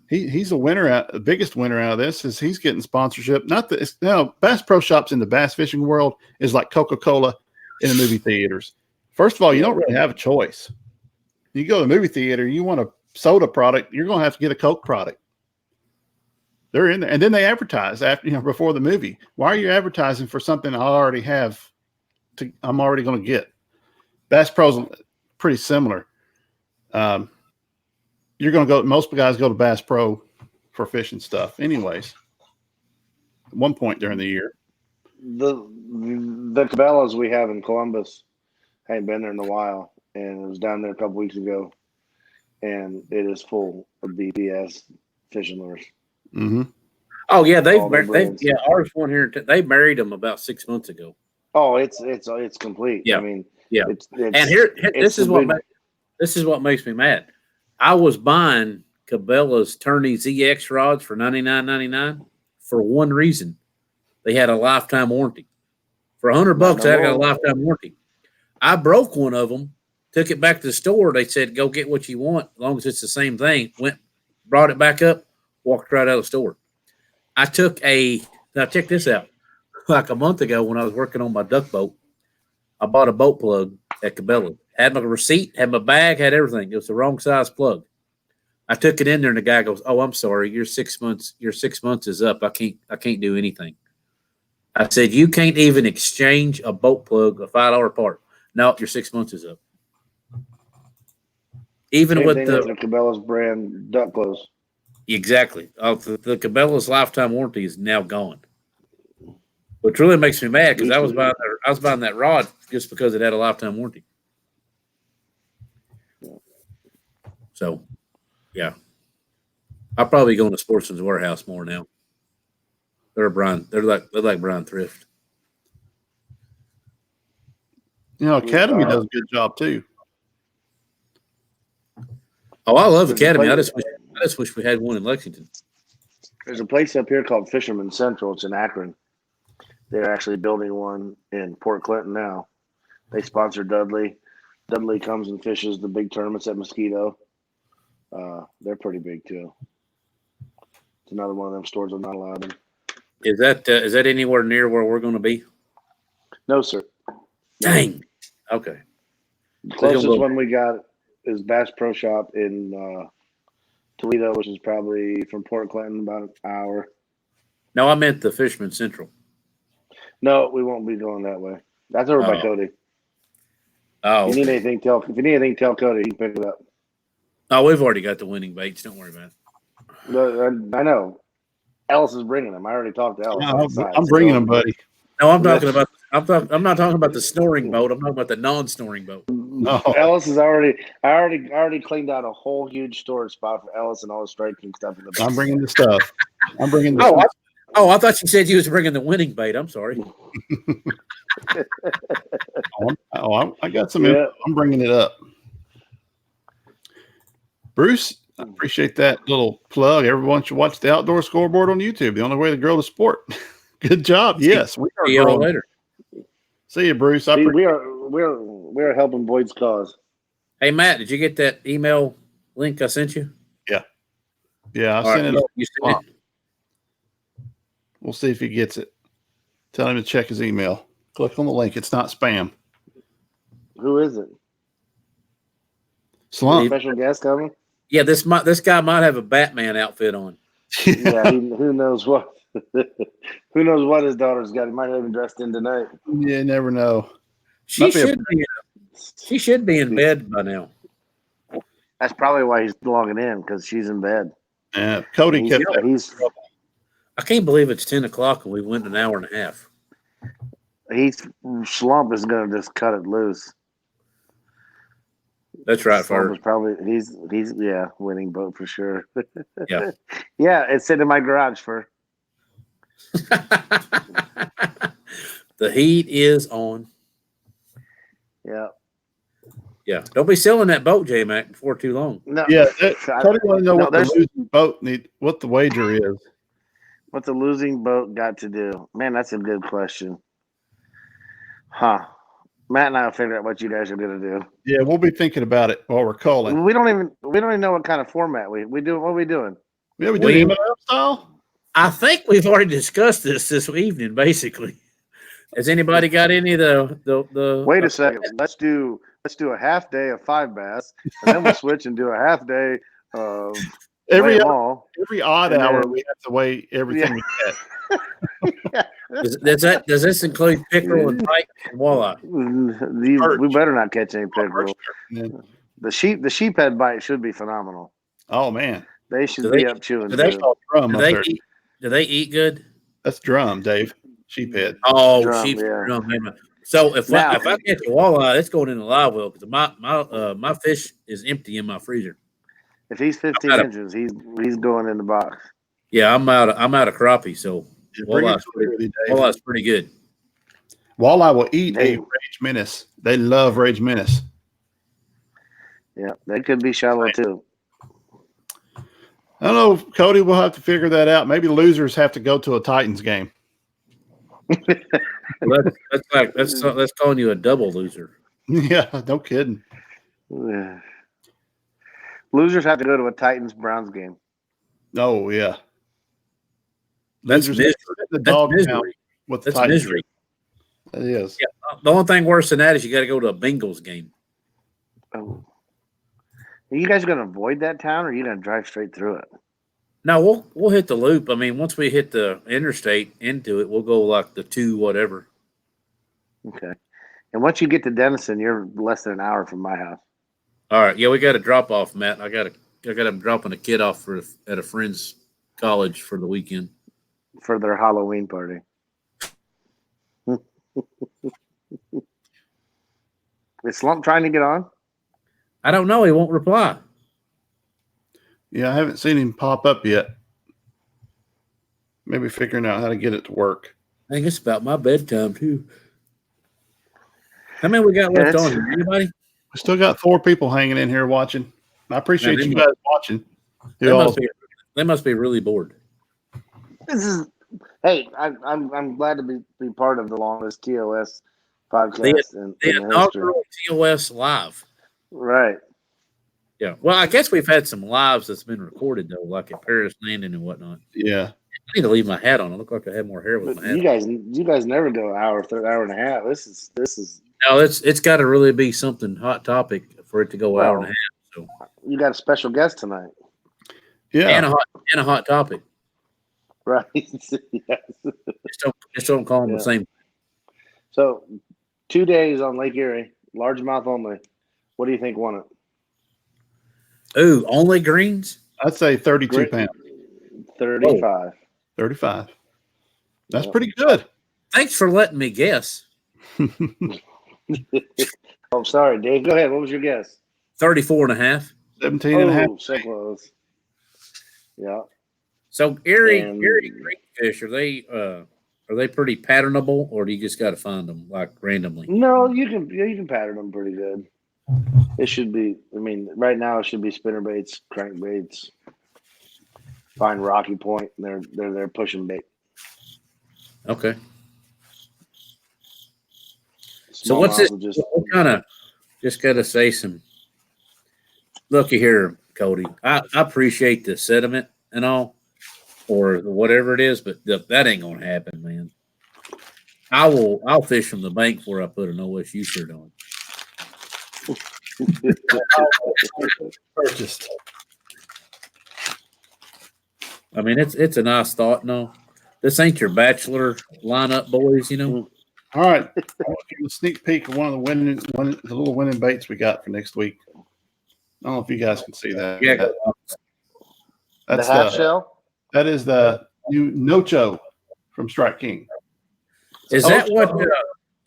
He's a winner. The biggest winner out of this is he's getting sponsorship. Bass Pro Shops in the bass fishing world is like Coca-Cola in the movie theaters. First of all, you don't really have a choice. You go to the movie theater, you want to soda product, you're going to have to get a Coke product. They're in there, and then they advertise after before the movie. Why are you advertising for something I already have? I'm already going to get. Bass Pro's pretty similar. You're going to go. Most guys go to Bass Pro for fishing stuff, anyways. At one point during the year, the Cabela's we have in Columbus, I ain't been there in a while, and it was down there a couple weeks ago, and it is full of BPS fishing lures. Mm-hmm. Oh yeah, they've brands. yeah, ours one here. They married them about 6 months ago. Oh, it's complete. Yeah. I mean, Yeah. It's And this is what makes me mad. I was buying Cabela's Tourney ZX rods for $99.99 for one reason. They had a lifetime warranty. For $100, I got a lifetime warranty. I broke one of them, took it back to the store. They said, "Go get what you want, as long as it's the same thing." Brought it back up, walked right out of the store. Now check this out. Like a month ago when I was working on my duck boat, I bought a boat plug at Cabela's. Had my receipt, had my bag, had everything. It was the wrong size plug. I took it in there and the guy goes, "Oh, I'm sorry. Your 6 months is up. I can't do anything." I said, "You can't even exchange a boat plug, a $5 part." "No, your 6 months is up." Even Same with thing with the Cabela's brand duck clothes. Exactly. The Cabela's lifetime warranty is now gone, which really makes me mad because I was buying that rod just because it had a lifetime warranty. So, yeah, I'll probably go into Sportsman's Warehouse more now. They're like Brian Thrift. Academy does a good job too. Oh, I love Academy. I just wish we had one in Lexington. There's a place up here called Fisherman Central. It's in Akron. They're actually building one in Port Clinton now. They sponsor Dudley. Dudley comes and fishes the big tournaments at Mosquito. They're pretty big too. It's another one of them stores I'm not allowed in. Is that anywhere near where we're going to be? No, sir. Dang. Okay. The closest one we got is Bass Pro Shop in Toledo, which is probably from Port Clinton about an hour. No, I meant the Fisherman Central. No, we won't be going that way. That's over by Cody. Oh, if you need anything, tell Cody. He can pick it up. Oh, we've already got the winning baits. Don't worry about it. I know. Ellis is bringing them. I already talked to Ellis. I'm bringing them, buddy. No, I'm talking about. I'm not talking about the snoring boat. I'm talking about the non-snoring boat. No. Ellis is already. I already cleaned out a whole huge storage spot for Ellis and all his strike king stuff in the boat. I'm bringing the stuff. I'm bringing the stuff. I thought you said you was bringing the winning bait. I'm sorry. I got some. Yeah. I'm bringing it up. Bruce, I appreciate that little plug. Everyone should watch the Outdoor Scoreboard on YouTube. The only way to grow the sport. Good job. Yes, we are. See you later. See you, Bruce. We are helping Boyd's cause. Hey, Matt, did you get that email link I sent you? Yeah. I sent it. You sent it? We'll see if he gets it. Tell him to check his email. Click on the link. It's not spam. Who is it? Slump. Special guest coming? Yeah, this guy might have a Batman outfit on. Yeah, who knows what? Who knows what his daughter's got? He might have even dressed in tonight. Yeah, never know. She should be in bed by now. That's probably why he's logging in, because she's in bed. Yeah, Cody kept that. I can't believe it's 10 o'clock and we went an hour and a half. Slump is going to just cut it loose. That's right, Slump is probably he's winning boat for sure. Yeah. Yeah, it's sitting in my garage for. The heat is on. Yeah. Yeah. Don't be selling that boat, J-Mac, before too long. No. Yeah. Cody want to know what the losing boat what the wager is. What the losing boat got to do? Man, that's a good question. Huh. Matt and I will figure out what you guys are going to do. Yeah, we'll be thinking about it while we're calling. We don't even know what kind of format we do. What are we doing? Yeah, we do MLF style. I think we've already discussed this evening, basically. Has anybody got any of the Wait a second. Let's do a half day of 5 bass, and then we'll switch and do a half day Every them all. every odd And hour then- we have to weigh everything we get. Does this include pickerel and pike and walleye? We better not catch any pickerel. And then- The sheephead bite should be phenomenal. oh man, They should Do be they- up chewing. do they- too. oh, drum Do up they there. eat? Do they eat good? That's drum, Dave. Sheephead. Oh, Drum, sheep yeah. drum. Never mind. So if Now- I catch a walleye, it's going in the live well because my fish is empty in my freezer. If he's 15 Got it. inches, he's going in the box. Yeah, I'm out of crappie, so Bring it walleye's to me, Dave. walleye's pretty good. Walleye will eat a Hey. Rage Menace. They love Rage Menace. Yeah, they could be shallow too. I don't know, Cody. We'll have to figure that out. Maybe losers have to go to a Titans game. That's calling you a double loser. Yeah, no kidding. Yeah. Losers have to go to a Titans Browns game. Oh yeah, That's losers misery. have to sit the That's dog misery. pound with the That's Titans. misery. It is. The only thing worse than that is you got to go to a Bengals game. Oh. Are you guys going to avoid that town, or are you going to drive straight through it? No, we'll hit the loop. I mean, once we hit the interstate into it, we'll go like the 2 whatever. Okay. And once you get to Denison, you're less than an hour from my house. All right, yeah, we got to drop off, Matt. I got him dropping a kid off at a friend's college for the weekend. For their Halloween party. Is Slump trying to get on? I don't know. He won't reply. Yeah, I haven't seen him pop up yet. Maybe figuring out how to get it to work. I think it's about my bedtime too. How many we got left it's- on here? Anybody? We still got 4 people hanging in here watching. I appreciate Man, you they guys watching. They must be really bored. This is. Hey, I'm glad to be part of the longest TOS podcast in The the history. inaugural TOS live. Right. Yeah. Well, I guess we've had some lives that's been recorded though, like at Paris Landing and whatnot. Yeah. I need to leave my hat on. I look like I have more hair with But my hat. you guys never go hour and a half. This is No, it's got to really be something hot topic for it to go hour and a half. So you got a special guest tonight. Yeah. and a hot topic. Right. Yes. Just don't call them Yeah. the same. So 2 days on Lake Erie, largemouth only. What do you think won it? Ooh, only greens? I'd say 32 Great. pounds. 35. 35. That's Yep. pretty good. Thanks for letting me guess. Oh, sorry, Dave. Go ahead. What was your guess? 34 and a half. 17 and a half. So close. Yeah. So Erie And- greenfish, are they pretty patternable, or do you just got to find them like randomly? No, you can pattern them pretty good. It should be. I mean, right now it should be spinner baits, crank baits. Find Rocky Point. They're pushing bait. Okay. So what's this? Smallmouth will What kind of? Just got to say some. Looky here, Cody. I appreciate the sediment and all, or whatever it is, but that ain't gonna happen, man. I'll fish from the bank before I put an OSU shirt on. Purchased. I mean, it's a nice thought. No, this ain't your bachelor lineup, boys. You know. All right. I want to give you a sneak peek of one of the little winning baits we got for next week. I don't know if you guys can see that. Yeah. The That's half shell. that is the new Nocho from Strike King. Is that what?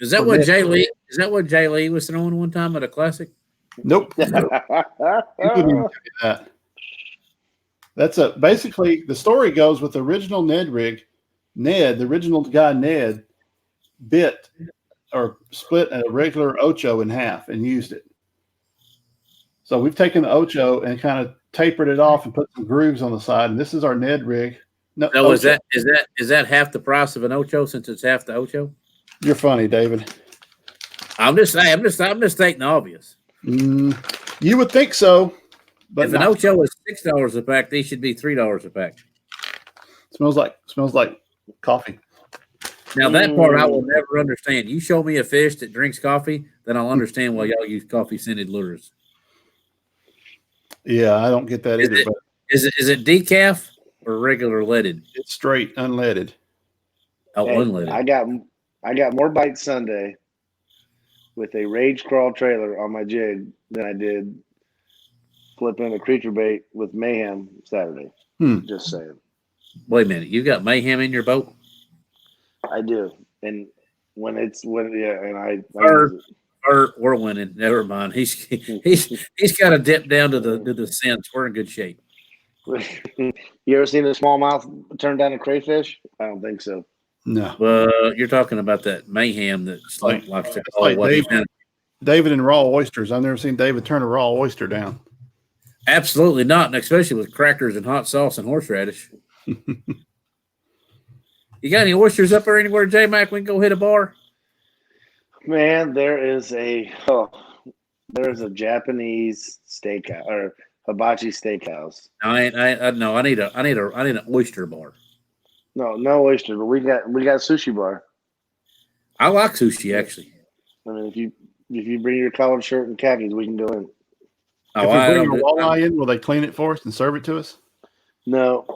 Is that what Permit. Jay Lee? Is that what Jay Lee was throwing one time at a classic? Nope. He couldn't even tell you that. That's basically the story goes with the original Ned rig. Ned, the original guy Ned, bit or split a regular Ocho in half and used it. So we've taken the Ocho and kind of tapered it off and put some grooves on the side. And this is our Ned rig. No, No, is Ocho. that half the price of an Ocho since it's half the Ocho? You're funny, David. I'm just saying. I'm just stating the obvious. You would think so, but If an not. Ocho is $6 a pack, these should be $3 a pack. Smells like coffee. Now that part I will never understand. You show me a fish that drinks coffee, then I'll understand why y'all use coffee scented lures. Yeah, I don't get that Is either, it- but Is it decaf or regular leaded? it's straight unleaded. Oh, Hey, unleaded. I got more bites Sunday with a rage crawl trailer on my jig than I did flipping a creature bait with mayhem Saturday. Just saying. Wait a minute. You got mayhem in your boat? I do. And I Or, use it. or we're winning. Never mind. He's got to dip down to the sense. We're in good shape. You ever seen a smallmouth turn down a crayfish? I don't think so. No. Well, you're talking about that mayhem that's like to It's call like what he's done. David and raw oysters. I've never seen David turn a raw oyster down. Absolutely not, and especially with crackers and hot sauce and horseradish. You got any oysters up there anywhere, J Mac? We can go hit a bar. Man, there's a Japanese steakhouse or hibachi steakhouse. No, I need an oyster bar. No oyster, but we got sushi bar. I like sushi actually. I mean, if you bring your collared shirt and khakis, we can go in. Oh, If we I bring don't a do- walleye in, will they clean it for us and serve it to us? No. I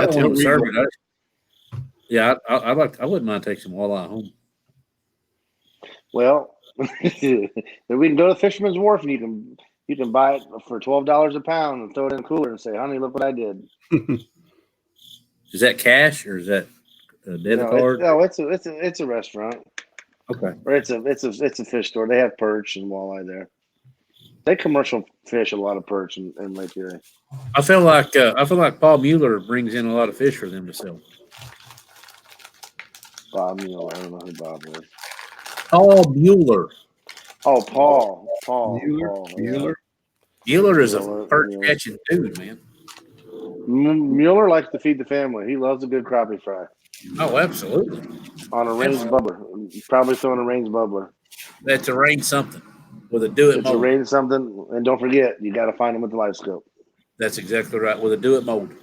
That's don't want to serve illegal. it. Yeah, I wouldn't mind taking some walleye home. Well, then we can go to Fisherman's Wharf and you can buy it for $12 a pound and throw it in the cooler and say, "Honey, look what I did." Is that cash or is that a debit card? It's a restaurant. Okay. Or it's a fish store. They have perch and walleye there. They commercial fish a lot of perch in Lake Erie. I feel like Paul Mueller brings in a lot of fish for them to sell. Bob Mueller. I don't know who Bob is. Paul Mueller. Oh, Paul. Mueller. Mueller is a Mueller, perch Mueller. catching dude, man. Mueller likes to feed the family. He loves a good crappie fry Oh, absolutely. on a range bubbler. Probably throwing a range bubbler. That's a range something with a do it It's a mode. range something, and don't forget, you got to find them with the live scope. That's exactly right. With a do it mode.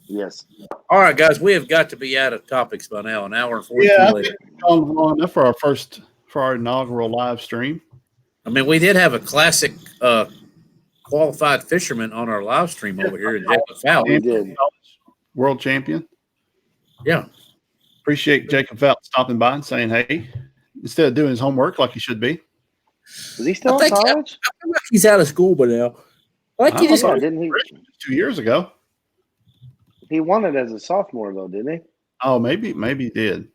Yes. All right, guys, we have got to be out of topics by now. An hour and 42 Yeah, I later. think we've gone long enough for our inaugural live stream. I mean, we did have a classic qualified fisherman on our live stream over here, Jacob Fowl. We did. World champion. Yeah. Appreciate Jacob Fout stopping by and saying hey, instead of doing his homework like he should be. Is he still I in think- college? I feel like he's out of school by now. Like I he just thought Yeah, didn't he? 2 years ago. He won it as a sophomore, though, didn't he? Oh, maybe he did.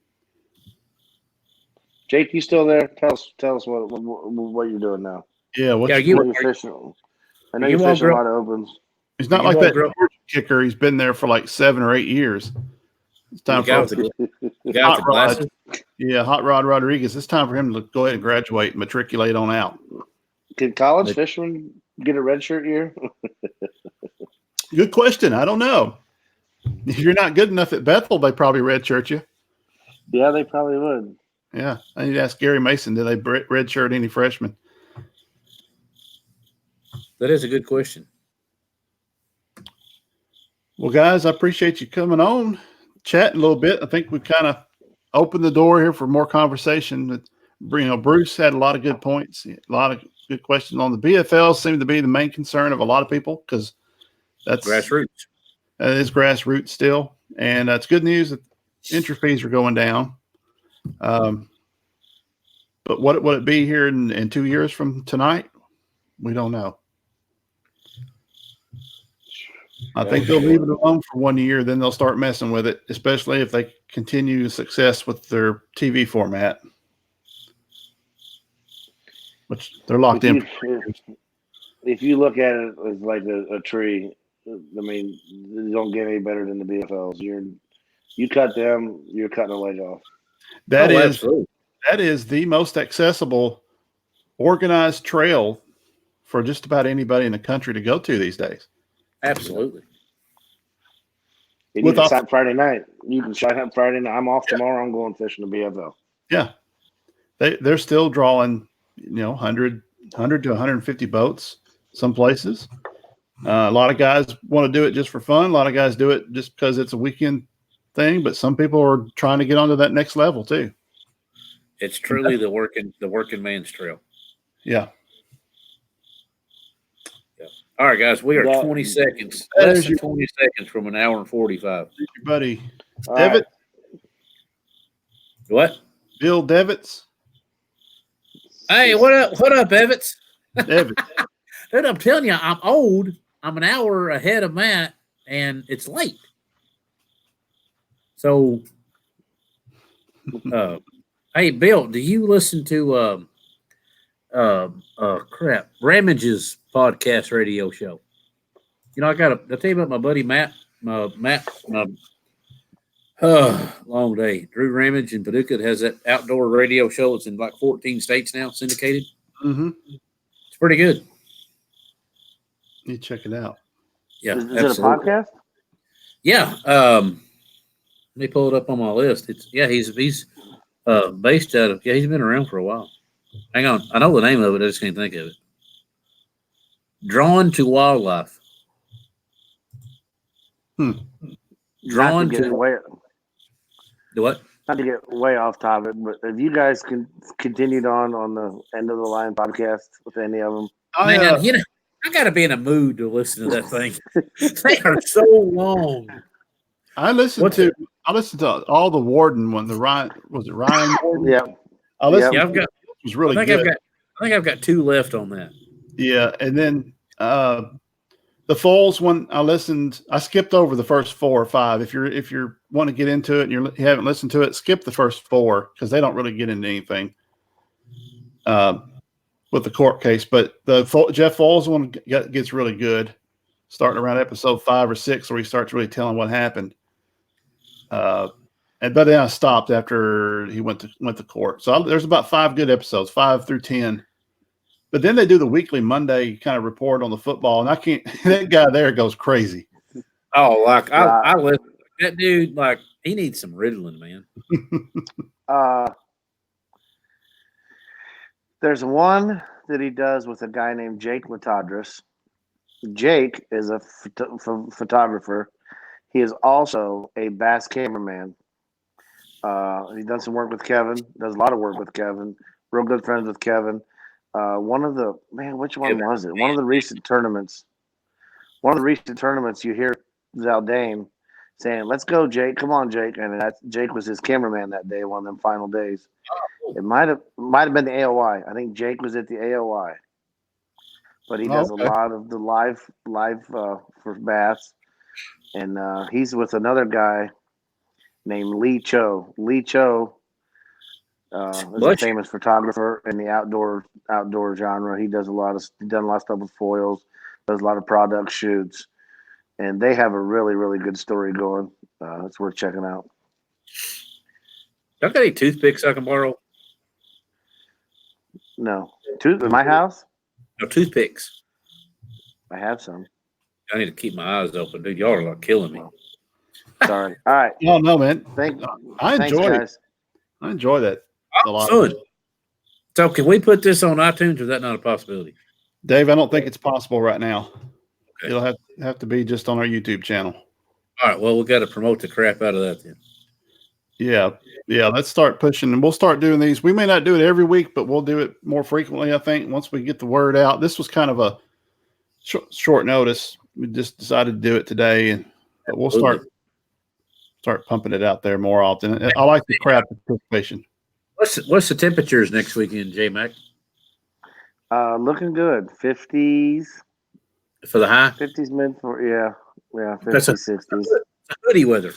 Jake, you still there? Tell us what you're doing now. Yeah, Yeah, I you- know you're fishing. I know you you're all fishing a grew- lot of opens. he's not you like all that grew up- kicker. He's been there for like 7 or 8 years. It's time The guy for with the guy with the glasses. Hot Rod Rodriguez. It's time for him to go ahead and graduate and matriculate on out. Can college fishermen get a red shirt year? Good question. I don't know. If you're not good enough at Bethel, they probably redshirt you. Yeah, they probably would. Yeah, I need to ask Gary Mason. Do they redshirt any freshmen? That is a good question. Well, guys, I appreciate you coming on, chatting a little bit. I think we kind of opened the door here for more conversation. Bruce had a lot of good points, a lot of good questions on the BFL. Seemed to be the main concern of a lot of people because that's Grassroots. That is grassroots still, and it's good news that entry fees are going down. But what would it be here in 2 years from tonight? We don't know. I think they'll leave it alone for 1 year, then they'll start messing with it, especially if they continue success with their TV format, which they're locked in. If you look at it as like a tree, I mean, you don't get any better than the BFLs. You cut them, you're cutting a leg off. That Absolutely. is the most accessible organized trail for just about anybody in the country to go to these days. Absolutely. And you can sign Friday night. You can sign up Friday night. I'm off tomorrow. I'm going fishing the BFL. Yeah. They're still drawing, 100 to 150 boats some places. A lot of guys want to do it just for fun. A lot of guys do it just because it's a weekend thing, but some people are trying to get onto that next level too. It's truly the working man's trail. Yeah. All right, guys, we are Yeah. 20 seconds, There's less than your- 20 seconds from an hour and 45. Your buddy All Devitt, What? Bill Devitts. Hey, what up? What up, Evans? Devitt. Dude, I'm telling you, I'm old. I'm an hour ahead of Matt, and it's late. So, hey, Bill, do you listen to Ramage's podcast radio show? You know, I'll tell you about my buddy Matt. Long day. Drew Ramage in Paducah has that outdoor radio show. It's in like 14 states now, syndicated. Mm-hmm. It's pretty good. You check it out. Yeah, Is it a podcast? Yeah. Let me pull it up on my list. He's based out of he's been around for a while. Hang on. I know the name of it, I just can't think of it. Drawn to Wildlife. Drawn to what? Not to get way off topic, but have you guys continued on the End of the Line podcast with any of them? Man, you know, I got to be in a mood to listen to that thing. They are so long. I listened to all the Warden one. The Ryan Warden? Yeah. I listened. Yeah, It was really good. I think I've got 2 left on that. Yeah, and then the Foles one, I skipped over the first 4 or 5. If you want to get into it and you haven't listened to it, skip the first 4 because they don't really get into anything with the court case. But the Jeff Foles one gets really good, starting around episode 5 or 6, where he starts really telling what happened. But then I stopped after he went to court. So there's about 5 good episodes, 5 through 10. But then they do the weekly Monday kind of report on the football, and I can't. That guy there goes crazy. Oh, like I listen. That dude, like, he needs some Ritalin, man. There's one that he does with a guy named Jake Latadris. Jake is a photographer. He is also a bass cameraman. He's done some work with Kevin. Does a lot of work with Kevin. Real good friends with Kevin. Which one was it? One of the recent tournaments. You hear Zaldane saying, "Let's go, Jake! Come on, Jake!" And Jake was his cameraman that day, one of them final days. It might have been the AOI. I think Jake was at the AOI, but he does a lot of the live for bass, and he's with another guy named Lee Cho. Lee Cho. Is a famous photographer in the outdoor genre. He does done a lot of stuff with foils, does a lot of product shoots, and they have a really, really good story going. It's worth checking out. Y'all got any toothpicks I can borrow? No, in my house. No toothpicks. I have some. I need to keep my eyes open, dude. Y'all are like killing me. Sorry. All right. No, man. I enjoy it. Guys. I enjoy that a lot. Good. So, can we put this on iTunes, or is that not a possibility? Dave, I don't think it's possible right now. Okay. It'll have to be just on our YouTube channel. All right. Well, we got to promote the crap out of that then. Yeah. Let's start pushing, and we'll start doing these. We may not do it every week, but we'll do it more frequently. I think once we get the word out. This was kind of a short notice. We just decided to do it today, but we'll start pumping it out there more often. I like the crowd participation. What's the temperatures next weekend, J-Mac? Looking good. 50s. For the high? 50s, 50s, 60s. Hoodie weather.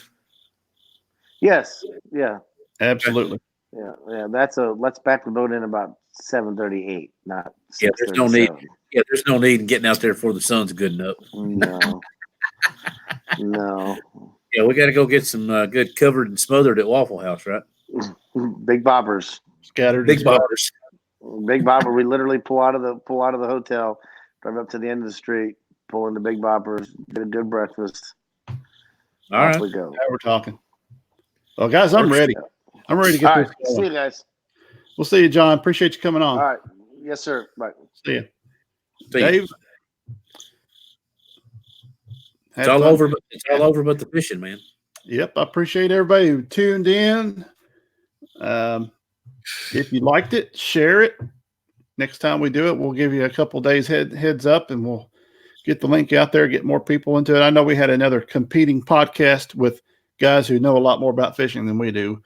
Yes. Yeah. Absolutely. Yeah. Let's back the boat in about 7:38, not 6:37. Yeah, there's no need. Yeah, there's no need in getting out there before the sun's good enough. No. Yeah, we got to go get some good covered and smothered at Waffle House, right? Big boppers. Scattered. Big boppers. Big bopper. We literally pull out of the hotel, drive up to the end of the street, pull into Big Boppers, get a good breakfast. All right. We go. Now we're talking. Well, guys, I'm ready. I'm ready to get this going. See you guys. We'll see you, John. Appreciate you coming on. All right. Yes, sir. Bye. See you. See Dave. you. It's all over but the fishing, man. Yep. I appreciate everybody who tuned in. If you liked it, share it. Next time we do it, we'll give you a couple days heads up, and we'll get the link out there, get more people into it. I know we had another competing podcast with guys who know a lot more about fishing than we do.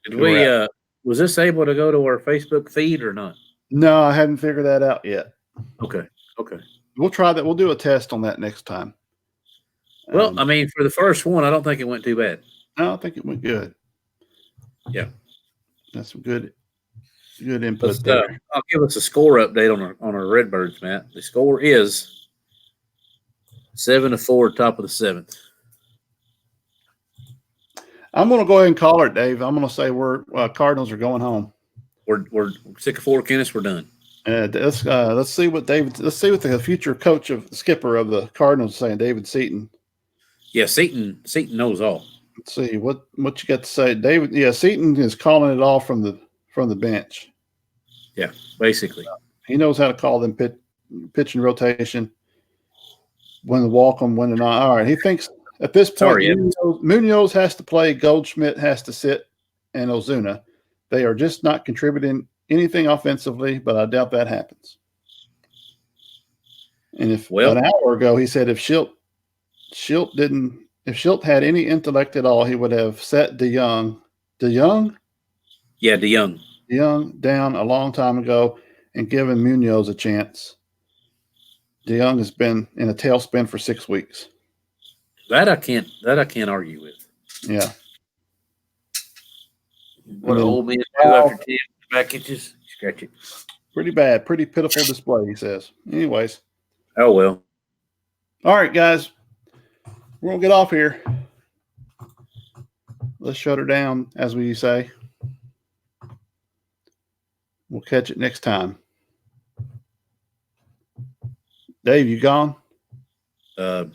Did we? Was this able to go to our Facebook feed or not? No, I haven't figured that out yet. Okay. We'll try that. We'll do a test on that next time. Well, I mean, for the first one, I don't think it went too bad. No, I think it went good. Yeah, that's some good input there. I'll give us a score update on our Redbirds, Matt. The score is 7-4, top of the 7th. I'm going to go ahead and call it, Dave. I'm going to say we're Cardinals are going home. We're sick of Fort Kenneth. We're done. Let's see what the future coach of skipper of the Cardinals is saying, David Seaton. Yeah, Seaton knows all. Let's see what you got to say, David. Yeah, Seaton is calling it all from the bench. Yeah, basically, he knows how to call them pitch and rotation, when to walk them, when to not. All right, he thinks at this point Munoz has to play, Goldschmidt has to sit, and Ozuna. They are just not contributing anything offensively, but I doubt that happens. And an hour ago he said if Schilt had any intellect at all, he would have set DeYoung. Yeah, DeYoung down a long time ago and given Munoz a chance. DeYoung has been in a tailspin for 6 weeks. That I can't argue with. Yeah. What old men do after 10 back inches? Scratch it. Pretty bad. Pretty pitiful display, he says. Anyways. Oh, well. All right, guys. We're going to get off here. Let's shut her down, as we say. We'll catch it next time. Dave, you gone? Do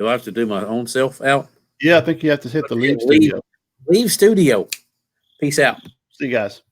I have to do my own self out? Yeah, I think you have to hit the leave studio. Leave studio. Peace out. See you guys.